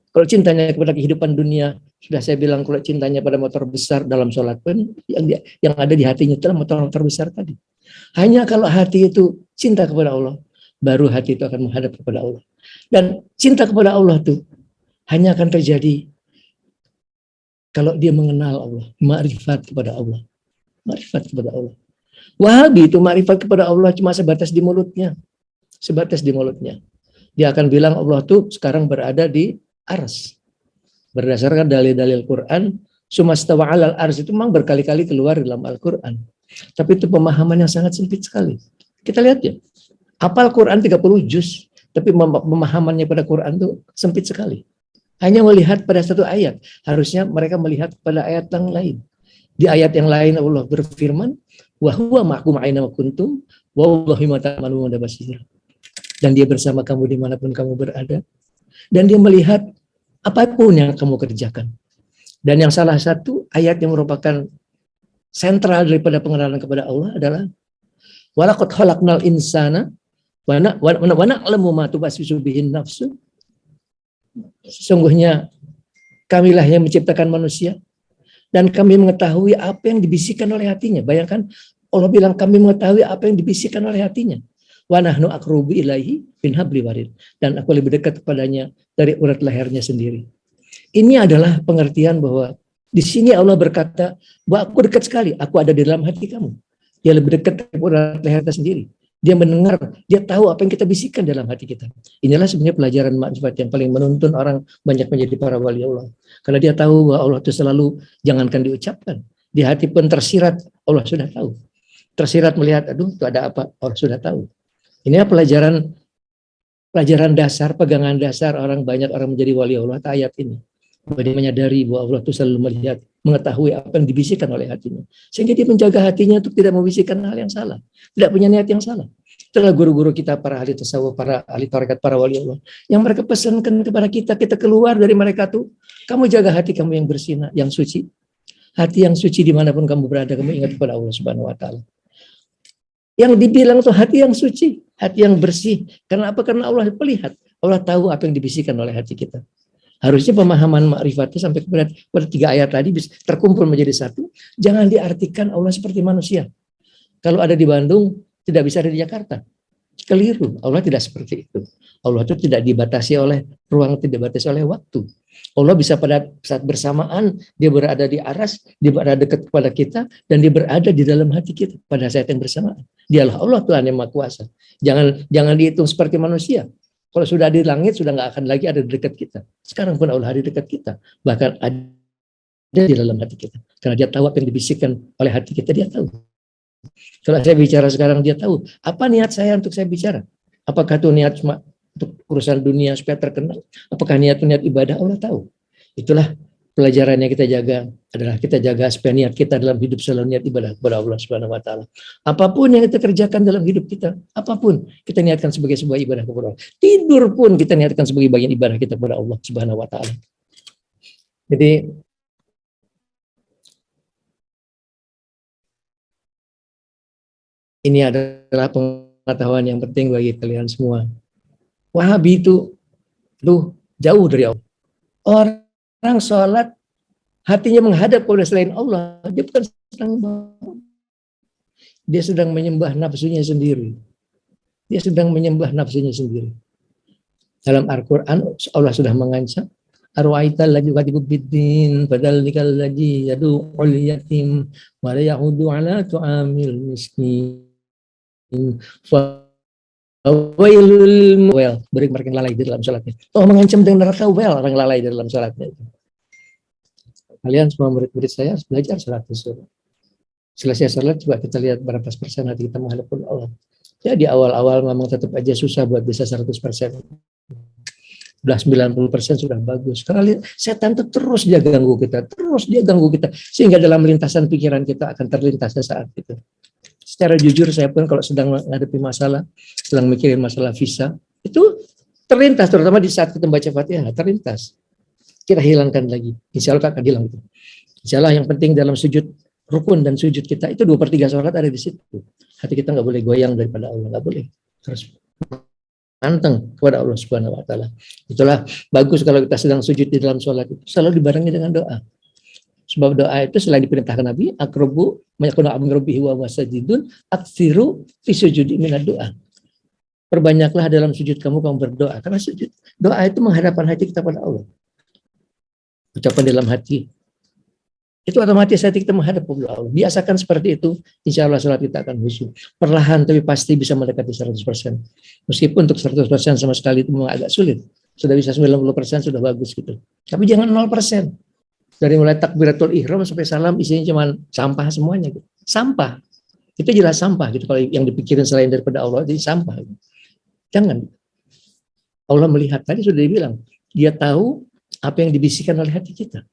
Kalau cintanya kepada kehidupan dunia, sudah saya bilang kalau cintanya pada motor besar dalam sholat pun, yang ada di hatinya adalah motor besar tadi. Hanya kalau hati itu cinta kepada Allah, baru hati itu akan menghadap kepada Allah. Dan cinta kepada Allah itu hanya akan terjadi kalau dia mengenal Allah, ma'rifat kepada Allah. Ma'rifat kepada Allah. Wahabi itu ma'rifat kepada Allah cuma sebatas di mulutnya. Sebatas di mulutnya. Dia akan bilang Allah tuh sekarang berada di Ars. Berdasarkan dalil-dalil Quran, sumastawa alal ars itu memang berkali-kali keluar dalam Al-Quran. Tapi itu pemahaman yang sangat sempit sekali. Kita lihat ya, hafal Quran 30 juz, tapi pemahamannya pada Quran itu sempit sekali. Hanya melihat pada satu ayat. Harusnya mereka melihat pada ayat yang lain. Di ayat yang lain Allah berfirman, wa huwa ma'akum aina ma kuntum, wallahu bima ta'maluna basir. Dan dia bersama kamu dimanapun kamu berada. Dan dia melihat apapun yang kamu kerjakan. Dan yang salah satu ayat yang merupakan sentral daripada pengenalan kepada Allah adalah walaqad khalaqnal insana wa na'lamu ma tuwaswisu bihin nafsu. Sesungguhnya kamilah yang menciptakan manusia dan kami mengetahui apa yang dibisikkan oleh hatinya. Bayangkan Allah bilang kami mengetahui apa yang dibisikkan oleh hatinya. Wa nahnu aqrabu ilaihi min hablil warid. Dan aku lebih dekat kepadanya dari urat lehernya sendiri. Ini adalah pengertian bahwa di sini Allah berkata bahwa aku dekat sekali, aku ada di dalam hati kamu. Dia lebih dekat dari urat lehernya sendiri. Dia mendengar, dia tahu apa yang kita bisikkan dalam hati kita. Inilah sebenarnya pelajaran makrifat yang paling menuntun orang banyak menjadi para wali Allah. Karena dia tahu bahwa Allah itu selalu jangankan diucapkan. Di hati pun tersirat, Allah sudah tahu. Tersirat melihat, aduh itu ada apa, Allah sudah tahu. Ini pelajaran dasar, pegangan dasar banyak orang menjadi wali Allah, ayat ini. Bahwa dia menyadari bahwa Allah itu selalu melihat, mengetahui apa yang dibisikkan oleh hatinya. Sehingga dia menjaga hatinya untuk tidak membisikkan hal yang salah. Tidak punya niat yang salah. Itulah guru-guru kita, para ahli tasawuf, para ahli tarekat, para wali Allah. Yang mereka pesankan kepada kita keluar dari mereka tuh, kamu jaga hati kamu yang bersih, yang suci. Hati yang suci dimanapun kamu berada, kamu ingat kepada Allah Subhanahu Wa Taala. Yang dibilang tuh hati yang suci, hati yang bersih. Karena apa? Karena Allah melihat, Allah tahu apa yang dibisikkan oleh hati kita. Harusnya pemahaman ma'rifatnya sampai kepada 3 ayat tadi bisa terkumpul menjadi satu. Jangan diartikan Allah seperti manusia. Kalau ada di Bandung, tidak bisa ada di Jakarta. Keliru. Allah tidak seperti itu. Allah itu tidak dibatasi oleh ruang, tidak dibatasi oleh waktu. Allah bisa pada saat bersamaan, dia berada di aras, dia berada dekat kepada kita, dan dia berada di dalam hati kita pada saat yang bersamaan. Dialah Allah Tuhan yang Maha Kuasa. Jangan dihitung seperti manusia. Kalau sudah di langit, sudah nggak akan lagi ada di dekat kita. Sekarang pun Allah ada di dekat kita. Bahkan ada di dalam hati kita. Karena dia tahu apa yang dibisikkan oleh hati kita, dia tahu. Kalau saya bicara sekarang, dia tahu. Apa niat saya untuk saya bicara? Apakah itu niat cuma untuk urusan dunia supaya terkenal? Apakah niat ibadah? Allah tahu. Itulah pelajaran yang kita jaga, adalah kita jaga supaya niat kita dalam hidup selalu niat ibadah kepada Allah Subhanahu Wa Taala. Apapun yang kita kerjakan dalam hidup kita, apapun kita niatkan sebagai sebuah ibadah kepada Allah. Tidur pun kita niatkan sebagai bagian ibadah kita kepada Allah Subhanahu Wa Taala. Jadi Ini adalah pengetahuan yang penting bagi kalian semua. Wahabi itu jauh dari Allah. Orang sholat hatinya menghadap kepada selain Allah, dia bukan sedang dia sedang menyembah nafsunya sendiri. Dia sedang menyembah nafsunya sendiri. Dalam Al-Quran Allah sudah mengancam, arwa'aita allazi yukadzibu biddin fadzalikal ladzi yad'ul yatim wa la yahudu ala tu'amil miskin fawailul beri mereka yang lalai di dalam salatnya. Allah mengancam dengan neraka orang lalai di dalam salatnya. Kalian semua murid-murid saya harus belajar salat zuhur. Selesai salat coba kita lihat berapa persen hati kita menghadap Allah. Ya di awal-awal memang tetap aja susah buat bisa 100%. 90% sudah bagus. Karena setan itu terus dia ganggu kita, sehingga dalam lintasan pikiran kita akan terlintas saat itu. Secara jujur saya pun kalau sedang menghadapi masalah, sedang mikirin masalah visa, itu terlintas, terutama di saat kita baca Fatihah, terlintas. Kita hilangkan lagi, insya Allah akan hilang itu. Insya Allah yang penting dalam sujud rukun dan sujud kita itu 2/3 sholat ada di situ. Hati kita nggak boleh goyang daripada Allah, nggak boleh. Terus anteng kepada Allah Subhanahu wa taala. Itulah bagus kalau kita sedang sujud di dalam sholat itu selalu dibarengi dengan doa. Sebab doa itu selain diperintahkan Nabi, akrobu mayakuna abun rabbihi wa wasajidun aksiru fi sujudi minad doa. Perbanyaklah dalam sujud kamu berdoa. Karena sujud, doa itu menghadapkan hati kita pada Allah. Ucapan dalam hati. Itu otomatis hati kita menghadap kepada Allah. Biasakan seperti itu, insya Allah sholat kita akan khusyuk. Perlahan tapi pasti bisa mendekati 100%. Meskipun untuk 100% sama sekali itu memang agak sulit. Sudah bisa 90% sudah bagus gitu. Tapi jangan 0%. Dari mulai takbiratul ihram sampai salam isinya cuma sampah semuanya gitu. Sampah. Itu jelas sampah gitu. Kalau yang dipikirin selain daripada Allah jadi sampah. Gitu. Jangan. Allah melihat, tadi sudah dibilang, dia tahu apa yang dibisikkan oleh hati kita.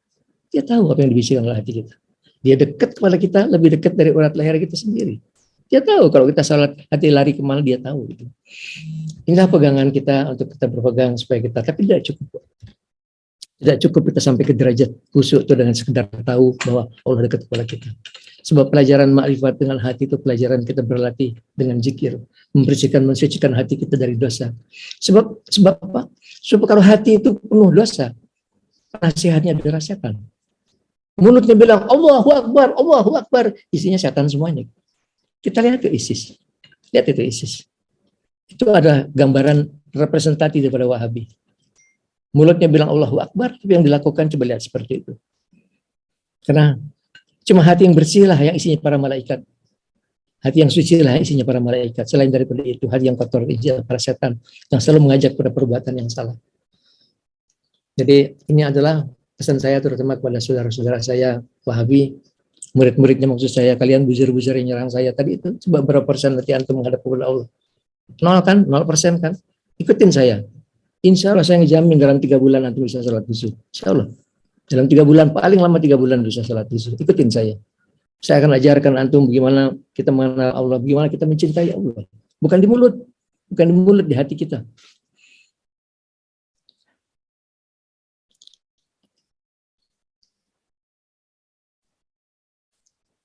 Dia tahu apa yang dibisikkan oleh hati kita. Dia dekat kepada kita, lebih dekat dari urat leher kita sendiri. Dia tahu kalau kita salat hati lari kemana, dia tahu. Gitu. Inilah pegangan kita untuk kita berpegang supaya kita, tapi tidak cukup. Tidak cukup kita sampai ke derajat khusyuk itu dengan sekedar tahu bahwa Allah dekat kepada kita. Sebab pelajaran ma'rifat dengan hati itu pelajaran kita berlatih dengan zikir, membersihkan, mensucikan hati kita dari dosa. Sebab apa? Sebab kalau hati itu penuh dosa, nasihatnya dirasakan. Mulutnya bilang Allahu Akbar, isinya setan semuanya. Kita lihat ke ISIS. Lihat itu ISIS. Itu ada gambaran representatif daripada Wahabi. Mulutnya bilang Allahu Akbar, tapi yang dilakukan coba lihat seperti itu. Karena cuma hati yang bersih lah yang isinya para malaikat. Hati yang suci lah yang isinya para malaikat. Selain daripada itu, hati yang kotor isinya para setan yang selalu mengajak pada perbuatan yang salah. Jadi ini adalah pesan saya terutama kepada saudara-saudara saya Wahabi, murid-muridnya maksud saya, kalian buzur-buzur yang nyerang saya tadi itu, coba berapa persen nanti antum menghadap kepada Allah? 0 kan? 0% kan? Ikutin saya. Insya Allah saya ngejamin dalam 3 bulan antum bisa salat zuhur. Insya Allah. Dalam 3 bulan, paling lama 3 bulan bisa salat zuhur. Ikutin saya. Saya akan ajarkan antum bagaimana kita mengenal Allah, bagaimana kita mencintai Allah. Bukan di mulut, di hati kita.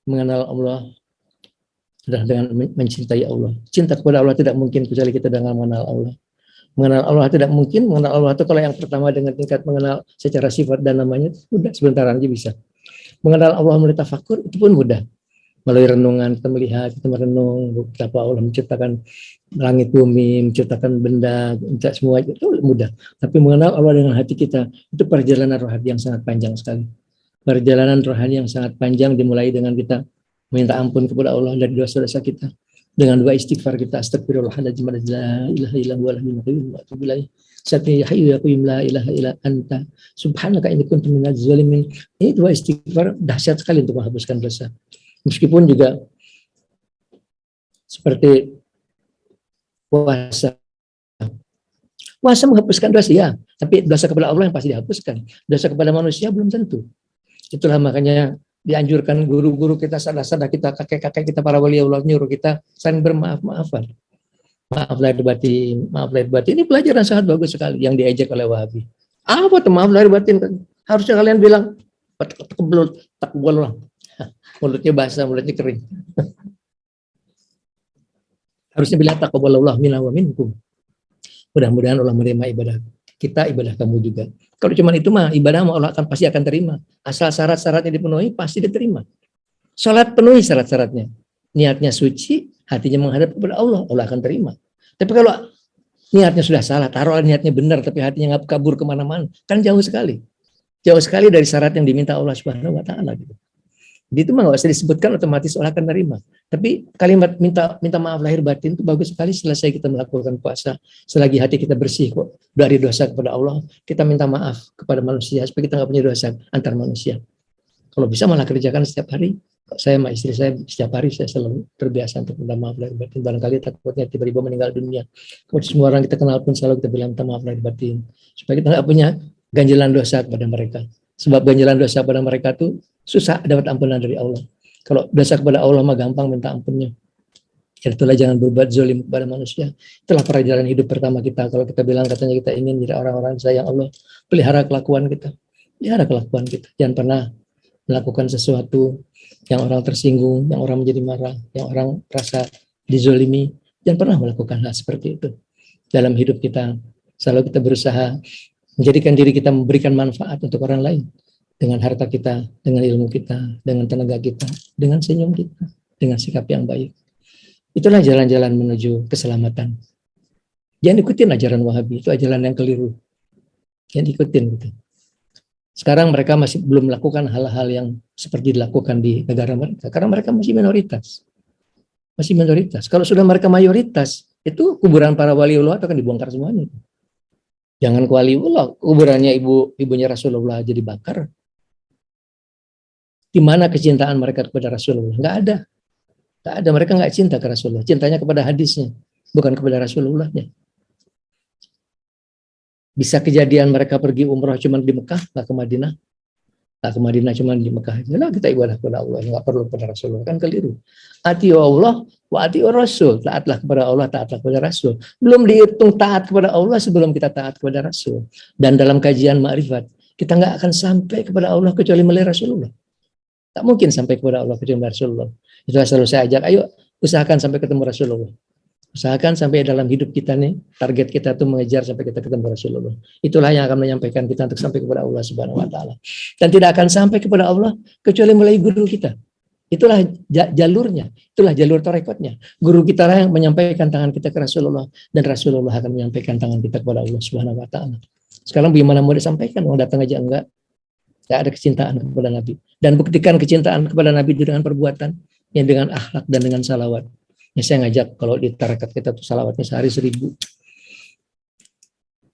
Mengenal Allah adalah dengan mencintai Allah. Cinta kepada Allah tidak mungkin kecuali kita dengan mengenal Allah. Mengenal Allah tidak mungkin, mengenal Allah itu kalau yang pertama dengan tingkat mengenal secara sifat dan namanya mudah, sebentar aja bisa. Mengenal Allah melalui tafakur itu pun mudah. Melalui renungan kita melihat, kita merenung betapa Allah menciptakan langit bumi, menciptakan benda, semua itu mudah. Tapi mengenal Allah dengan hati kita itu perjalanan rohani yang sangat panjang sekali. Perjalanan rohani yang sangat panjang dimulai dengan kita minta ampun kepada Allah dari dosa-dosa kita. Dengan dua istighfar kita, astagfirullahaladzim, la ilaha illa huwa al-hayyul qayyum wa atubu ilaih. Sati hayyu ya qayyum la ilaha illa anta subhanaka inni kuntu minaz zalimin. Ini dua istighfar dahsyat sekali untuk menghapuskan dosa. Meskipun juga seperti puasa. Puasa menghapuskan dosa ya, tapi dosa kepada Allah yang pasti dihapuskan. Dosa kepada manusia belum tentu. Itulah makanya dianjurkan guru-guru kita, sadar-sadar kita, kakek-kakek kita, para wali Allah nyuruh kita saling bermaaf-maafan. Maaf lahir batin, maaf lahir batin. Ini pelajaran sangat bagus sekali yang diajak oleh Wahabi. Apa tuh maaf lahir batin? Harusnya kalian bilang takbul lah. Mulutnya basah, mulutnya kering. Harusnya bilang taqabbalallahu minna wa minkum. Mudah-mudahan Allah menerima ibadah kita, ibadah kamu juga. Kalau cuma itu mah ibadah Allah pasti akan terima. Asal syarat-syaratnya dipenuhi pasti diterima. Salat penuhi syarat-syaratnya. Niatnya suci, hatinya menghadap kepada Allah, Allah akan terima. Tapi kalau niatnya sudah salah, taruh niatnya benar tapi hatinya nggak kabur kemana-mana, kan jauh sekali. Jauh sekali dari syarat yang diminta Allah Subhanahu wa taala gitu. Jadi itu mah nggak usah disebutkan, otomatis Allah akan terima. Tapi kalimat minta maaf lahir batin itu bagus sekali selesai kita melakukan puasa. Selagi hati kita bersih kok dari dosa kepada Allah, kita minta maaf kepada manusia supaya kita nggak punya dosa antar manusia. Kalau bisa malah kerjakan setiap hari. Saya sama istri saya setiap hari saya selalu terbiasa untuk minta maaf lahir batin. Barangkali takutnya tiba-tiba meninggal dunia. Kemudian semua orang kita kenal pun selalu kita bilang minta maaf lahir batin. Supaya kita nggak punya ganjilan dosa kepada mereka. Sebab ganjilan dosa pada mereka itu susah dapat ampunan dari Allah. Kalau dosa kepada Allah mah gampang minta ampunnya. Itulah jangan berbuat zalim kepada manusia. Itulah perjalanan hidup pertama kita. Kalau kita bilang katanya kita ingin jadi orang-orang sayang Allah, pelihara kelakuan kita. Pelihara kelakuan kita. Jangan pernah melakukan sesuatu yang orang tersinggung, yang orang menjadi marah, yang orang merasa dizolimi. Jangan pernah melakukan hal seperti itu. Dalam hidup kita, selalu kita berusaha menjadikan diri kita memberikan manfaat untuk orang lain. Dengan harta kita, dengan ilmu kita, dengan tenaga kita, dengan senyum kita, dengan sikap yang baik. Itulah jalan-jalan menuju keselamatan. Jangan ikutin ajaran Wahabi, itu ajaran yang keliru. Jangan ikutin gitu. Sekarang mereka masih belum melakukan hal-hal yang seperti dilakukan di negara mereka, karena mereka masih minoritas. Masih minoritas. Kalau sudah mereka mayoritas, itu kuburan para waliullah itu akan dibongkar semuanya. Jangan ke waliullah, kuburannya ibunya Rasulullah aja dibakar. Di mana kecintaan mereka kepada Rasulullah? Nggak ada. Nggak ada. Mereka nggak cinta ke Rasulullah. Cintanya kepada hadisnya, bukan kepada Rasulullahnya. Bisa kejadian mereka pergi umrah cuma di Mekah, nggak ke Madinah. Nggak ke Madinah cuma di Mekah aja. Lah kita ibadah kepada Allah, nggak perlu kepada Rasulullah. Kan keliru. Ati'u Allah wa ati'u Rasul. Taatlah kepada Allah, taatlah kepada Rasul. Belum dihitung taat kepada Allah sebelum kita taat kepada Rasul. Dan dalam kajian ma'rifat, kita nggak akan sampai kepada Allah kecuali melalui Rasulullah. Tak mungkin sampai kepada Allah kecuali Rasulullah. Itu selalu saya ajak, ayo usahakan sampai ketemu Rasulullah. Usahakan sampai dalam hidup kita nih, target kita tuh mengejar sampai kita ketemu Rasulullah. Itulah yang akan menyampaikan kita untuk sampai kepada Allah Subhanahu wa taala. Dan tidak akan sampai kepada Allah kecuali melalui guru kita. Itulah jalurnya, itulah jalur tarekatnya. Guru kita lah yang menyampaikan tangan kita ke Rasulullah, dan Rasulullah akan menyampaikan tangan kita kepada Allah Subhanahu wa taala. Sekarang bagaimana mau disampaikan? Mau datang aja enggak? Tidak ada kecintaan kepada Nabi. Dan buktikan kecintaan kepada Nabi itu dengan perbuatan, yang dengan akhlak dan dengan salawat. Ya, saya ngajak kalau di tarekat kita tuh salawatnya sehari 1000.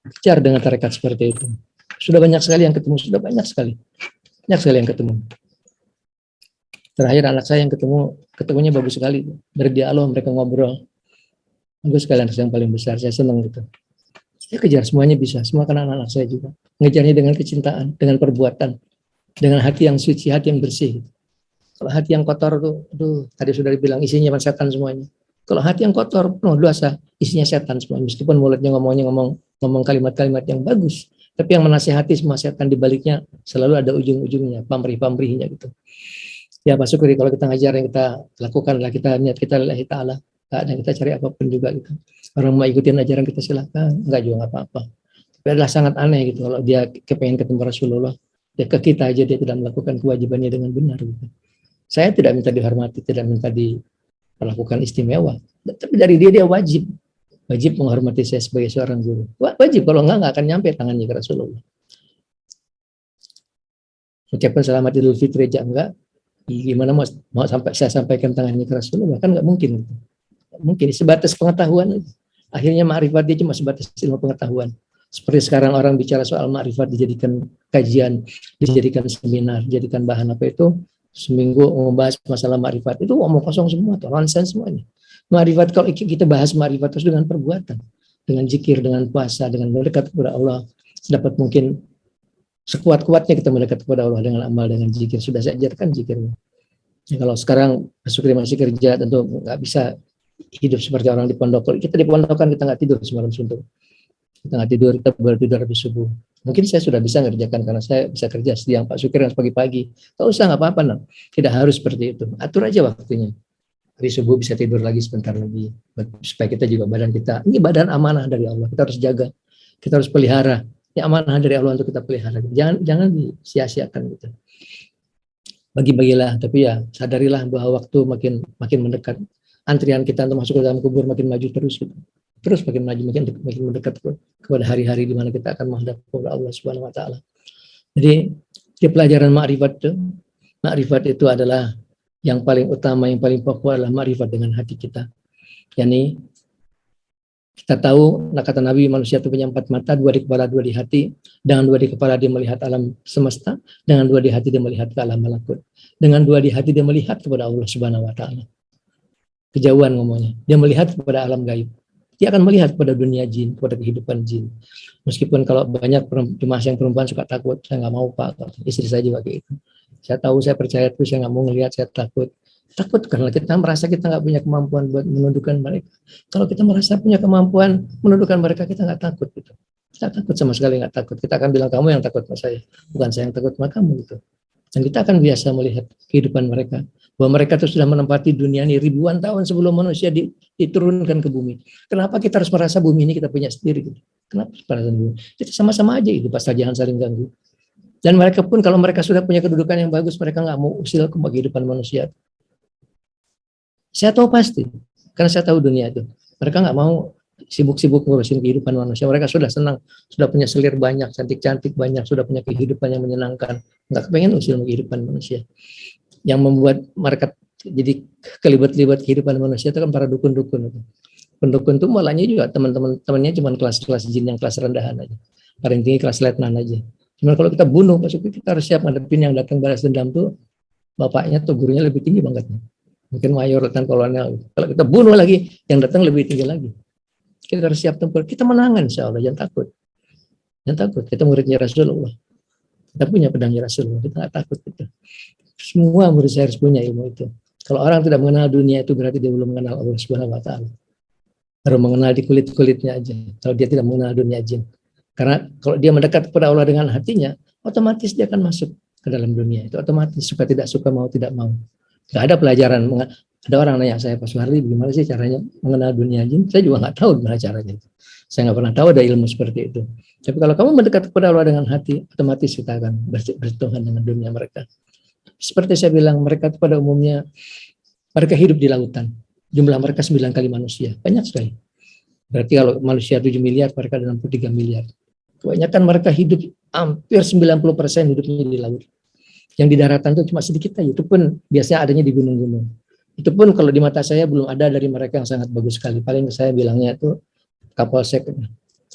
Kejar dengan tarekat seperti itu. Sudah banyak sekali yang ketemu, sudah banyak sekali. Banyak sekali yang ketemu. Terakhir anak saya yang ketemunya bagus sekali. Berdialog, mereka ngobrol. Bagus sekali, anak saya yang paling besar, saya senang gitu. Saya kejar semuanya bisa, semua kan anak-anak saya juga. Ngejarnya dengan kecintaan, dengan perbuatan, dengan hati yang suci, hati yang bersih. Kalau hati yang kotor tuh, tadi sudah dibilang isinya setan semuanya. Kalau hati yang kotor, penuh dosa, isinya setan semuanya. Meskipun mulutnya ngomong kalimat-kalimat yang bagus, tapi yang menasihati semua setan di baliknya selalu ada ujung-ujungnya, pamrih-pamrihnya gitu. Ya Pak Syukri, kalau kita ngajar yang kita lakukan adalah kita niat kita lillahi ta'ala. Dan kita cari apapun juga gitu. Orang mau ikutin ajaran kita silakan, enggak juga nggak apa-apa. Tapi adalah sangat aneh gitu kalau dia kepengen ketemu Rasulullah, dia ke kita aja dia tidak melakukan kewajibannya dengan benar gitu. Saya tidak minta dihormati, tidak minta diperlakukan istimewa, tapi dari dia wajib menghormati saya sebagai seorang guru. Wajib, kalau enggak akan nyampe tangannya ke Rasulullah. Ucapkan selamat Idul Fitri aja enggak, gimana mau sampai saya sampaikan tangannya ke Rasulullah, kan enggak mungkin gitu. Mungkin sebatas pengetahuan, akhirnya ma'rifat dia cuma sebatas ilmu pengetahuan. Seperti sekarang orang bicara soal ma'rifat dijadikan kajian, dijadikan seminar, dijadikan bahan apa itu, seminggu membahas masalah ma'rifat, itu omong kosong semua, nonsens semuanya. Ma'rifat, kalau kita bahas ma'rifat terus dengan perbuatan, dengan zikir, dengan puasa, dengan mendekat kepada Allah, sedapat mungkin sekuat-kuatnya kita mendekat kepada Allah dengan amal, dengan zikir. Sudah saya ajarkan zikirnya. Ya, kalau sekarang Syukri masih kerja, tentu nggak bisa hidup seperti orang di pondok. Kalau kita di pondokan kita nggak tidur semalam suntuk, kita nggak tidur, kita baru tidur habis subuh. Mungkin saya sudah bisa ngerjakan karena saya bisa kerja siang, Pak Syukri yang pagi-pagi. Tak usah, nggak apa-apa, tidak harus seperti itu. Atur aja waktunya. Hari subuh bisa tidur lagi sebentar lagi, supaya kita juga badan kita, ini badan amanah dari Allah, kita harus jaga, kita harus pelihara. Ini amanah dari Allah untuk kita pelihara. Jangan disia-siakan gitu. Bagi-bagilah, tapi ya sadarilah bahwa waktu makin mendekat. Antrian kita untuk masuk ke dalam kubur makin maju terus gitu. Terus makin maju, makin mendekat kepada hari-hari di mana kita akan menghadap kepada Allah Subhanahu wa taala. Jadi di pelajaran makrifat itu adalah yang paling utama, yang paling pokok adalah makrifat dengan hati kita. Yani kita tahu, kata Nabi, manusia itu punya 4 mata, 2 di kepala, 2 di hati. Dengan 2 di kepala dia melihat alam semesta, dengan 2 di hati dia melihat ke alam malakut. Dengan 2 di hati dia melihat kepada Allah Subhanahu wa taala. Kejauhan ngomongnya. Dia melihat kepada alam gaib. Dia akan melihat kepada dunia jin, kepada kehidupan jin. Meskipun kalau banyak jemaah yang perempuan suka takut, saya nggak mau Pak, istri saya juga kayak gitu. Saya tahu, saya percaya itu, saya nggak mau ngelihat, saya takut. Takut karena kita merasa kita nggak punya kemampuan buat menundukkan mereka. Kalau kita merasa punya kemampuan menundukkan mereka, kita nggak takut gitu. Kita takut sama sekali, nggak takut. Kita akan bilang, kamu yang takut sama saya, bukan saya yang takut sama kamu gitu. Dan kita akan biasa melihat kehidupan mereka, bahwa mereka itu sudah menempati dunia ini ribuan tahun sebelum manusia diturunkan ke bumi. Kenapa kita harus merasa bumi ini kita punya sendiri gitu? Kenapa perasaan bumi? Kita sama-sama aja itu, pasal jangan saling ganggu. Dan mereka pun kalau mereka sudah punya kedudukan yang bagus, mereka nggak mau usil ke kehidupan manusia. Saya tahu pasti, karena saya tahu dunia itu. Mereka nggak mau sibuk-sibuk ngurusin kehidupan manusia. Mereka sudah senang, sudah punya selir banyak, cantik-cantik banyak, sudah punya kehidupan yang menyenangkan. Nggak kepengen usil kehidupan manusia. Yang membuat mereka jadi kelibat-libat kehidupan manusia itu kan para dukun-dukun. Pendukun itu malahnya juga teman-temannya cuma kelas-kelas jin yang kelas rendahan aja. Paling tinggi kelas letnan aja. Cuma kalau kita bunuh, maksudnya kita harus siap ngadepin yang datang balas dendam tuh, bapaknya tuh gurunya lebih tinggi banget. Mungkin mayor, letnan, kolonel. Kalau kita bunuh lagi, yang datang lebih tinggi lagi. Kita harus siap tempur. Kita menangan insya Allah, jangan takut. Jangan takut, kita muridnya Rasulullah. Kita punya pedangnya Rasulullah, kita nggak takut. Kita. Semua murid saya harus punya ilmu itu. Kalau orang tidak mengenal dunia itu berarti dia belum mengenal Allah Subhanahu wa taala. Baru mengenal di kulit-kulitnya aja. Kalau dia tidak mengenal dunia jin. Karena kalau dia mendekat kepada Allah dengan hatinya, otomatis dia akan masuk ke dalam dunia itu. Otomatis suka tidak suka, mau tidak mau. Gak ada pelajaran. Ada orang nanya saya, Pak Suharli, bagaimana sih caranya mengenal dunia jin? Saya juga nggak tahu gimana caranya. Saya nggak pernah tahu ada ilmu seperti itu. Tapi kalau kamu mendekat kepada Allah dengan hati, otomatis kita akan bersentuhan dengan dunia mereka. Seperti saya bilang, mereka pada umumnya mereka hidup di lautan. Jumlah mereka 9 kali manusia, banyak sekali. Berarti kalau manusia 7 miliar, mereka 63 miliar. Kebanyakan mereka hidup hampir 90% hidupnya di laut. Yang di daratan itu cuma sedikit aja. Itu pun biasanya adanya di gunung-gunung. Itu pun kalau di mata saya belum ada dari mereka yang sangat bagus sekali. Paling saya bilangnya itu kapolsek,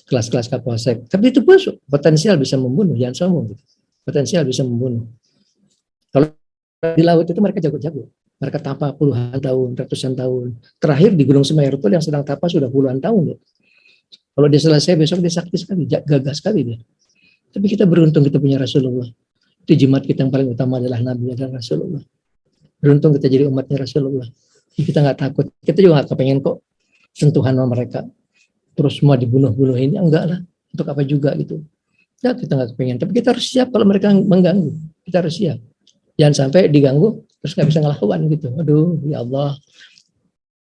kelas-kelas kapolsek. Tapi itu pun potensial bisa membunuh, jangan sombong. Potensial bisa membunuh. Kalau di laut itu mereka jago-jago. Mereka tapa puluhan tahun, ratusan tahun. Terakhir di Gunung Semeru itu yang sedang tapa sudah puluhan tahun. Ya. Kalau dia selesai besok dia sakti sekali, gagah sekali dia. Tapi kita beruntung kita punya Rasulullah. Itu jimat kita yang paling utama adalah Nabi dan Rasulullah. Beruntung kita jadi umatnya Rasulullah. Jadi kita nggak takut. Kita juga nggak kepengen kok sentuhan sama mereka. Terus semua dibunuh-bunuh ini enggak lah. Untuk apa juga gitu. Ya, kita nggak kepengen. Tapi kita harus siap kalau mereka mengganggu. Kita harus siap. Jangan sampai diganggu terus nggak bisa ngelawan gitu. Aduh, ya Allah.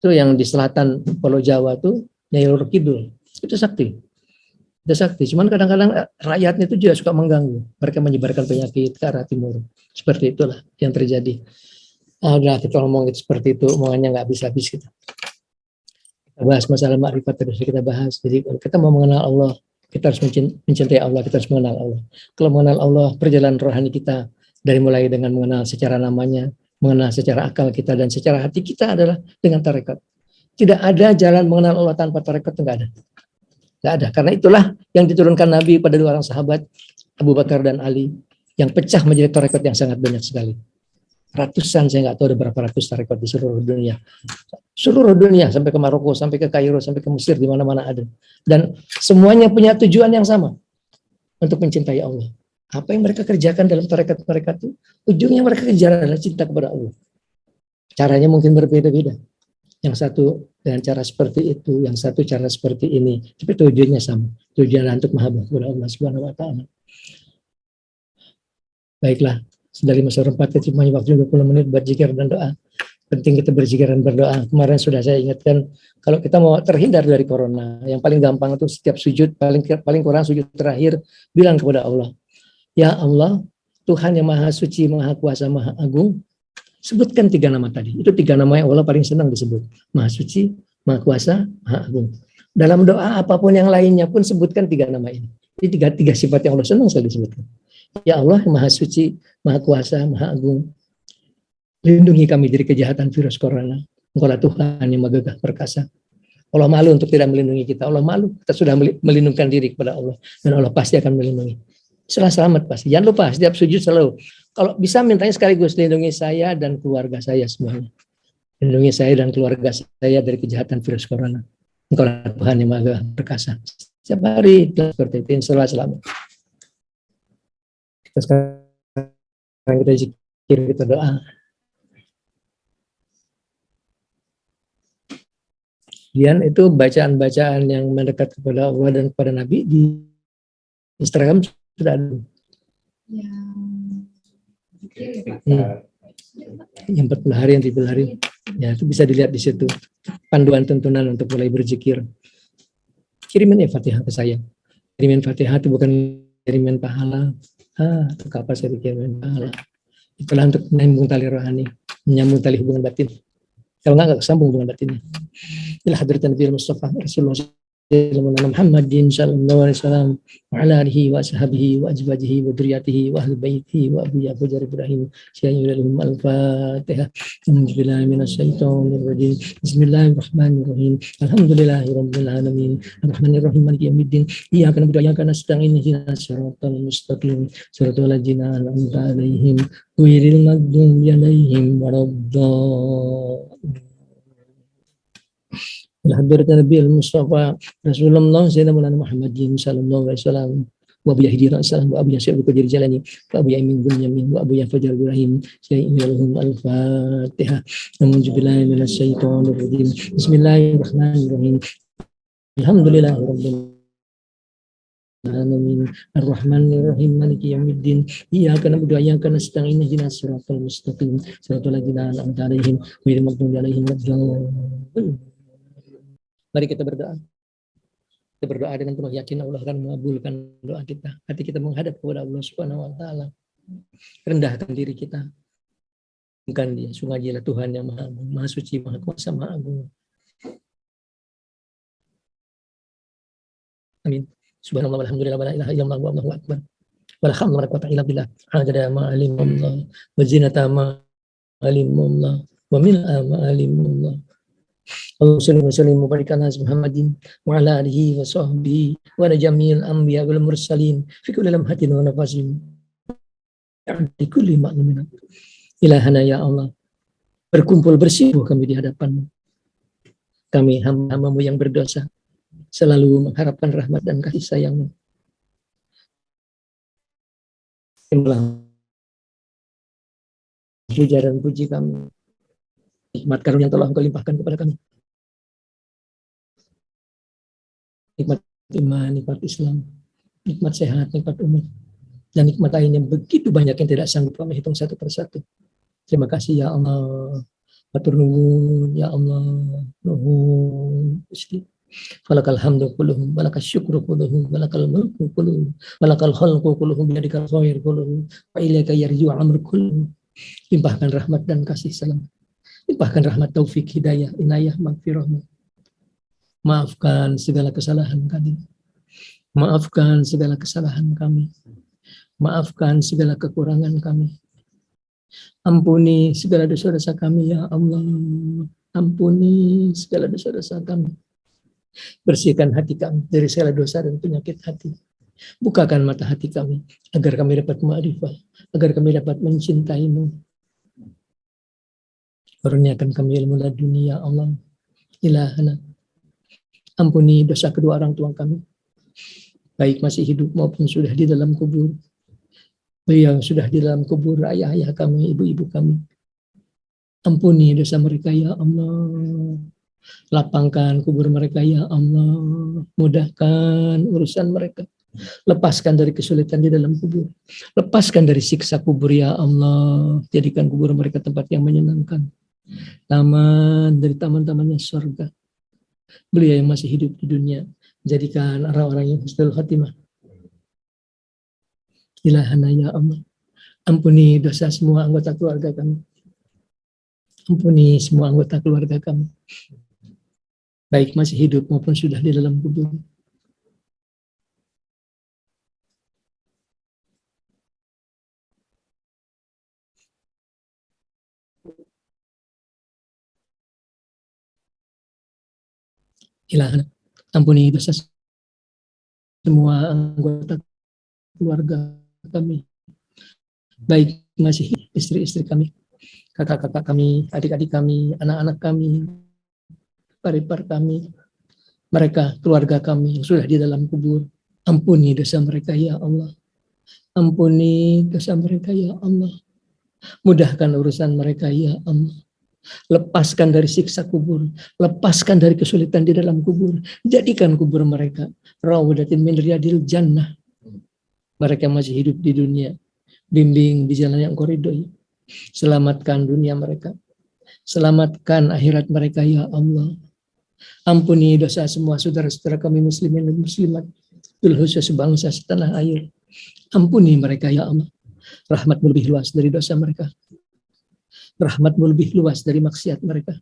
Itu yang di selatan Pulau Jawa tuh Nyai Roro Kidul. Itu sakti. Itu sakti. Cuman kadang-kadang rakyatnya itu juga suka mengganggu. Mereka menyebarkan penyakit ke arah timur. Seperti itulah yang terjadi. Udah kita ngomong seperti itu, omongannya nggak habis-habis gitu. Kita bahas masalah makrifat terus kita bahas. Jadi kalau kita mau mengenal Allah, kita harus mencintai Allah, kita harus mengenal Allah. Kalau mengenal Allah, perjalanan rohani kita dari mulai dengan mengenal secara namanya, mengenal secara akal kita dan secara hati kita adalah dengan tarekat. Tidak ada jalan mengenal Allah tanpa tarekat, enggak ada. Enggak ada. Karena itulah yang diturunkan Nabi pada 2 orang sahabat, Abu Bakar dan Ali, yang pecah menjadi tarekat yang sangat banyak sekali. Ratusan, saya nggak tahu ada berapa ratus tarekat di seluruh dunia. Seluruh dunia, sampai ke Maroko, sampai ke Kairo, sampai ke Mesir, di mana-mana ada. Dan semuanya punya tujuan yang sama, untuk mencintai Allah. Apa yang mereka kerjakan dalam tarekat mereka itu, ujungnya mereka kejar adalah cinta kepada Allah. Caranya mungkin berbeda-beda. Yang satu dengan cara seperti itu, yang satu cara seperti ini. Tapi tujuannya sama. Tujuannya untuk mahabbah kepada Allah Subhanahu wa taala. Baiklah, dari masa 4 ke cuma waktu 20 menit buat zikir dan doa. penting kita berzikir dan berdoa. Kemarin sudah saya ingatkan, kalau kita mau terhindar dari corona, yang paling gampang itu setiap sujud, paling kurang sujud terakhir, bilang kepada Allah, ya Allah, Tuhan yang Maha Suci, Maha Kuasa, Maha Agung, sebutkan 3 nama tadi. Itu 3 nama yang Allah paling senang disebut. Maha Suci, Maha Kuasa, Maha Agung. Dalam doa apapun yang lainnya pun sebutkan 3 nama ini. Ini tiga sifat yang Allah senang sekali disebutkan. Ya Allah, Maha Suci, Maha Kuasa, Maha Agung, lindungi kami dari kejahatan virus corona. Engkaulah Tuhan yang Maha Gagah Perkasa. Allah malu untuk tidak melindungi kita. Allah malu, kita sudah melindungkan diri kepada Allah. Dan Allah pasti akan melindungi. Selamat pasti. Jangan lupa, setiap sujud selalu. Kalau bisa mintanya sekaligus, lindungi saya dan keluarga saya semuanya. Lindungi saya dan keluarga saya dari kejahatan virus corona. Engkaulah Tuhan yang Maha Gagah Perkasa. Setiap hari seperti itu. Selamat. Sekarang kita zikir, kita doa. Kemudian itu bacaan-bacaan yang mendekat kepada Allah dan kepada Nabi di Instagram sudah ada. Yang 40 hari, yang 30 hari. Ya, itu bisa dilihat di situ. Panduan tuntunan untuk mulai berzikir. Kirimin ya Fatihah ke saya. Kirimin Fatihah itu bukan kirimin pahala. Itu apa saya kirimin pahala. Itulah untuk menyambung tali rohani, menyambung tali hubungan batin. Kalau enggak kesambung hubungan batinnya. Ila hadratan Nabi Mustafa Rasulullah Muhammadin sallallahu alaihi wasallam wa ala alihi wa ashabihi wa azwajihi wa dzurriyyatihi wa ahli baitihi wa abu Fajar Ibrahim sayyidul al-Fatihah. Bismillahirrahmanirrahim minasyaitonir rajim. Bismillahirrahmanirrahim. Alhamdulillahirabbil alamin. Arrahmanirrahim maliki yaumiddin. Iyyaka na'budu wa iyyaka nasta'in ihdinas siratal mustaqim. Siratal ladzina an'amta 'alaihim ghairil maghdubi 'alaihim waladdallin. Alhamdulillah Nabi Mustafa Rasulullah Sayyidina Muhammadin sallallahu alaihi wasallam wa bi yahdi rasul wa abi yasir bi qadri jalani wa abi yamin bin yamin wa abi Fajar Ibrahim sayyidul al-Fatihah. A'udzubillahi minasyaitonir rajim. Bismillahirrahmanirrahim. Alhamdulillahirabbil alamin. Arrahmanirrahim maliki yaumiddin. Iyyaka na'budu wa iyyaka nasta'in ihdinas siratal mustaqim. Siratal ladzina an'amta 'alaihim ghairil maghdubi 'alaihim waladdallin. Mari kita berdoa. Kita berdoa dengan penuh yakin Allah akan mengabulkan doa kita. Hati kita menghadap kepada Allah Subhanahu wa taala. Rendahkan diri kita. Bukan dia, sungguh Tuhan yang Maha Agung, Maha Suci, Maha Kuasa, Maha Agung. Amin. Subhanallah walhamdulillah wala ilaha illallah wallahu akbar. Wala haula wala quwwata illa billah. Adada ma alimullah wa zinata ma alimullah wa mil'a ma alimullah. Allahumma shalli wa barik ala Muhammadin wa ala alihi wa sahbihi wa ala jami'il anbiya wal mursalin fi kulli lamhatin wa nafasin di kulli ma'lumin. Ilahana ya Allah, berkumpul bersikuh kami di hadapan-Mu. Kami hamba-Mu yang berdosa, selalu mengharapkan rahmat dan kasih sayang-Mu. Puja dan puji kami. Nikmat karunia yang telah Engkau limpahkan kepada kami. Nikmat iman, nikmat Islam, nikmat sehat, nikmat umur, dan nikmat lain yang begitu banyak yang tidak sanggup kami hitung satu persatu. Terima kasih ya Allah. Matur nuwun ya Allah. Nuhun Gusti. Walakal hamdu kulluhum, walakal syukru kulluhum, walakal mulku kulluhum, walakal khalqu kulluhum, biyadikal khair kulluhum, wa ilaika yarji'u amru kulluhum. Limpahkan rahmat dan kasih salam. Limpahkan rahmat, taufik, hidayah, inayah, maghfirah-Mu. Maafkan segala kesalahan kami. Maafkan segala kesalahan kami. Maafkan segala kekurangan kami. Ampuni segala dosa-dosa kami ya Allah. Ampuni segala dosa-dosa kami. Bersihkan hati kami dari segala dosa dan penyakit hati. Bukakan mata hati kami agar kami dapat ma'rifah, agar kami dapat mencintai-Mu. Kurniakan kami ilmu laduni ya Allah. Ilahana. Ampuni dosa kedua orang tua kami, baik masih hidup maupun sudah di dalam kubur. Yang sudah di dalam kubur, ayah-ayah kami, ibu-ibu kami. Ampuni dosa mereka ya Allah. Lapangkan kubur mereka ya Allah. Mudahkan urusan mereka. Lepaskan dari kesulitan di dalam kubur. Lepaskan dari siksa kubur ya Allah. Jadikan kubur mereka tempat yang menyenangkan. taman dari taman-tamannya surga. Beliau yang masih hidup di dunia, jadikan orang-orang yang husnul khatimah. Ilahana ya Allah, ampuni dosa semua anggota keluarga kami. Ampuni semua anggota keluarga kami, baik masih hidup maupun sudah di dalam kubur. Ilahana, ampuni dosa semua anggota keluarga kami, baik masih istri-istri kami, kakak-kakak kami, adik-adik kami, anak-anak kami, paripar kami, mereka, keluarga kami yang sudah di dalam kubur. Ampuni dosa mereka ya Allah. Ampuni dosa mereka ya Allah. Mudahkan urusan mereka ya Allah. Lepaskan dari siksa kubur, lepaskan dari kesulitan di dalam kubur. Jadikan kubur mereka rawdatin min riyadil jannah. Mereka masih hidup di dunia, bimbing di jalan yang Engkau ridhoi. Selamatkan dunia mereka, selamatkan akhirat mereka ya Allah. Ampuni dosa semua saudara-saudara kami muslimin dan muslimat, khusus sebangsa setanah air. Ampuni mereka ya Allah. Rahmat-Mu lebih luas dari dosa mereka. Rahmat-Mu lebih luas dari maksiat mereka.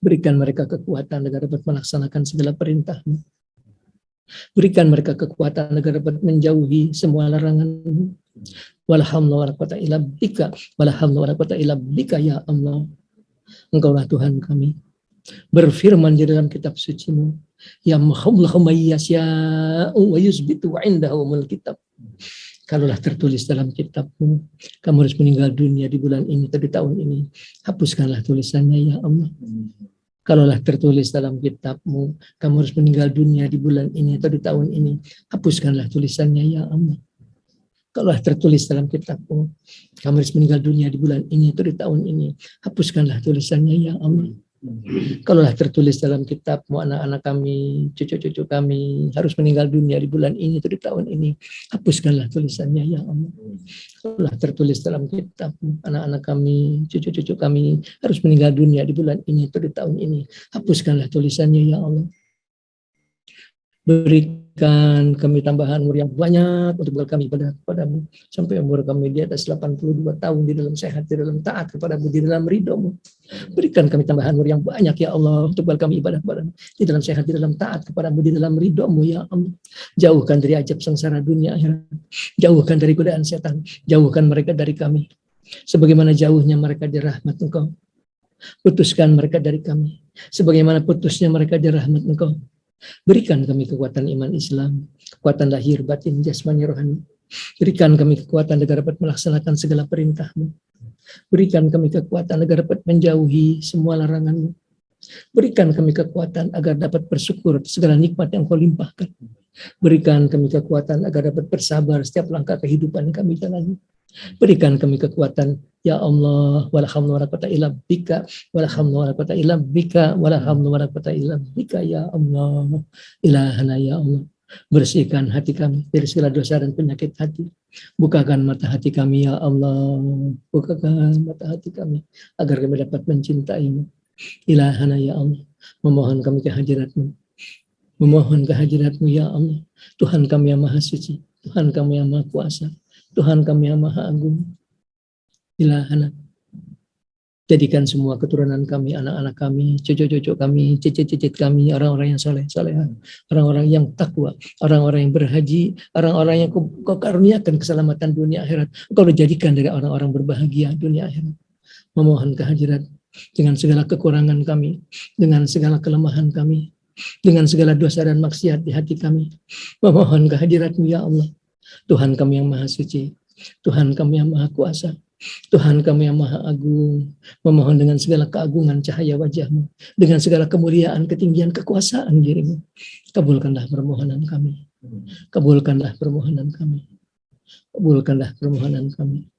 Berikan mereka kekuatan agar dapat melaksanakan segala perintah-Mu. Berikan mereka kekuatan agar dapat menjauhi semua larangan-Mu. Wala haula wala quwwata illa bika, wala haula wala quwwata illa bika ya Allah. Engkaulah Tuhan kami. Berfirman di dalam kitab suci-Mu, ya Muhammad yasya'u wa yusbitu wa indahumul kitab. Kalaulah tertulis dalam kitab-Mu, kamu harus meninggal dunia di bulan ini atau di tahun ini, hapuskanlah tulisannya ya Allah. Kalaulah tertulis dalam kitab-Mu, kamu harus meninggal dunia di bulan ini atau di tahun ini, hapuskanlah tulisannya ya Allah. Kalaulah tertulis dalam kitab-Mu, kamu harus meninggal dunia di bulan ini atau di tahun ini, hapuskanlah tulisannya ya Allah. Kalaulah tertulis dalam kitab-Mu, anak-anak kami, cucu-cucu kami harus meninggal dunia di bulan ini atau di tahun ini, hapuskanlah tulisannya ya Allah. Kalaulah tertulis dalam kitab-Mu, anak-anak kami, cucu-cucu kami harus meninggal dunia di bulan ini atau di tahun ini, hapuskanlah tulisannya ya Allah. Berikan kami tambahan umur yang banyak untuk bekal kami kepadamu sampai umur kami di atas 82 tahun di dalam sehat, di dalam taat kepadamu, di dalam ridho-Mu. Berikan kami tambahan umur yang banyak ya Allah untuk bekal kami ibadah kepadamu, di dalam sehat, di dalam taat kepadamu, di dalam ridho-Mu ya Allah. Jauhkan dari ajab sengsara dunia akhirat, jauhkan dari godaan setan, jauhkan mereka dari kami sebagaimana jauhnya mereka di rahmat Engkau. Putuskan mereka dari kami sebagaimana putusnya mereka di rahmat Engkau. Berikan kami kekuatan iman Islam, kekuatan lahir, batin, jasmani, rohani. Berikan kami kekuatan agar dapat melaksanakan segala perintah-Mu. Berikan kami kekuatan agar dapat menjauhi semua larangan-Mu. Berikan kami kekuatan agar dapat bersyukur segala nikmat yang Kau limpahkan. Berikan kami kekuatan agar dapat bersabar setiap langkah kehidupan yang kami jalani. Berikan kami kekuatan ya Allah, wala haula wala quwwata illa bika, wala haula wala quwwata illa bika, wala haula wala quwwata illa bika ya Allah. Ilahana ya Allah. Bersihkan hati kami dari segala dosa dan penyakit hati. Bukakan mata hati kami ya Allah. Bukakan mata hati kami agar kami dapat mencintai-Mu. Ilahana ya Allah. Memohon kami kehadirat-Mu. Memohon kehadirat-Mu ya Allah. Tuhan kami yang maha suci, Tuhan kami yang maha kuasa, Tuhan kami yang maha agung. Ilahana, jadikan semua keturunan kami, anak-anak kami, cucu-cucu kami, cicit-cicit kami, orang-orang yang saleh-salehah, orang-orang yang takwa, orang-orang yang berhaji, orang-orang yang Kau karuniakan keselamatan dunia akhirat. Kau jadikan dari orang-orang berbahagia dunia akhirat. Memohon kehadirat dengan segala kekurangan kami, dengan segala kelemahan kami, dengan segala dosa dan maksiat di hati kami. Memohon kehadirat-Mu ya Allah. Tuhan kami yang maha suci, Tuhan kami yang maha kuasa, Tuhan kami yang maha agung. Memohon dengan segala keagungan cahaya wajah-Mu, dengan segala kemuliaan, ketinggian, kekuasaan diri-Mu. Kabulkanlah permohonan kami. Kabulkanlah permohonan kami. Kabulkanlah permohonan kami.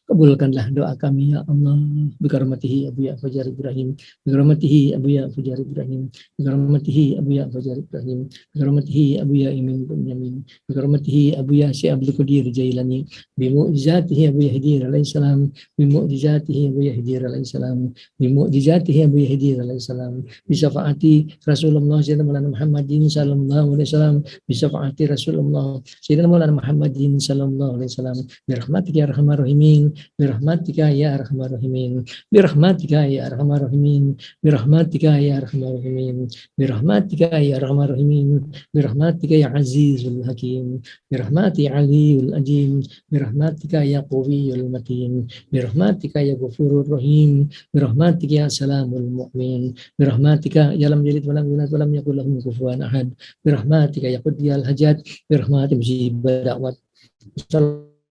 Kabulkanlah doa kami ya Allah. Bikaramatihi Abu Ya Fajar Ibrahim. Bikaramatihi Abu Ya Fajar Ibrahim. Bikaramatihi Abu Ya Fajar Ibrahim. Bikaramatihi Abu Ya Imin bin Yamin. Bikaramatihi Abu Ya Si Abdul Qadir Jailani. Bimu'jizatihi Abu Yahdir alaihi salam. Bimu'jizatihi Abu Yahdir alaihi salam. Bimu'jizatihi Abu Yahdir alaihi salam. Bisafaati Rasulullah Sayyidina Maulana Muhammadin sallallahu alaihi wasallam. Bisafaati Rasulullah Sayyidina Maulana Muhammadin sallallahu alaihi wasallam. Birahmatika ya arhamar rahimin. Birahmatika ya arhamar rahimin. Birahmatika ya arhamar rahimin. Birahmatika ya arhamar rahimin. Birahmatika ya arhamar rahimin. Birahmatika ya azizul hakim. Birahmati aliyul ajim. Birahmatika ya qawiyul matin. Birahmatika ya ghafurur rahim. Birahmatika ya salamul mu'min. Birahmatika ya lam yalid wa lam yulad wa lam yakul lahu kufuwan ahad. Birahmatika ya qudiyal hajat. Birahmatika mujibad da'wat.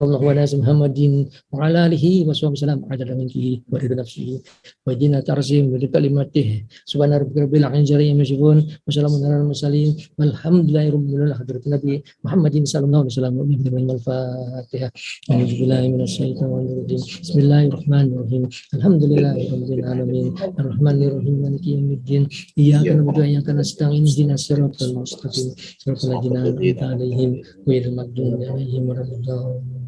Sallallahu alaihi Muhammadin wa ala alihi wa sallam adada minkihi wa ridha nafsihi wa dina tarzim wa kalimatih subhana rabbika rabbil izzati amma yasifun wa salamun alal mursalin walhamdulillahi rabbil alamin hadratin nabi Muhammadin sallallahu alaihi wasallam wa bihi al-fatihah a'udzu billahi minasy syaithanir rajim bismillahirrahmanirrahim alhamdulillahi rabbil alamin arrahmanir rahim maliki yaumiddin iyyaka na'budu wa iyyaka nasta'in ihdinas siratal mustaqim siratal ladzina an'amta 'alaihim ghairil maghdubi 'alaihim waladdallin.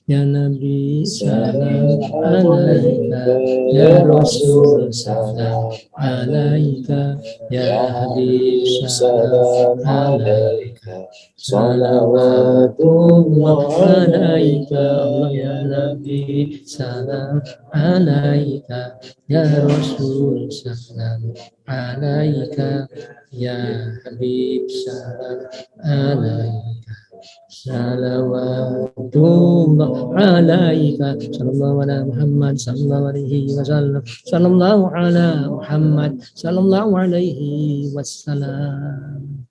Ya Nabi salam alaika, ya Rasul salam alaika, ya Habib salam alaika, salawatullah alaika, Allah ya Nabi salam alaika, ya Rasul salam alaika, ya Habib salam alaika. Salawatullah alaika sallallahu ala Muhammad sallallahu alaihi wasallam sallallahu ala Muhammad sallallahu alaihi wasallam.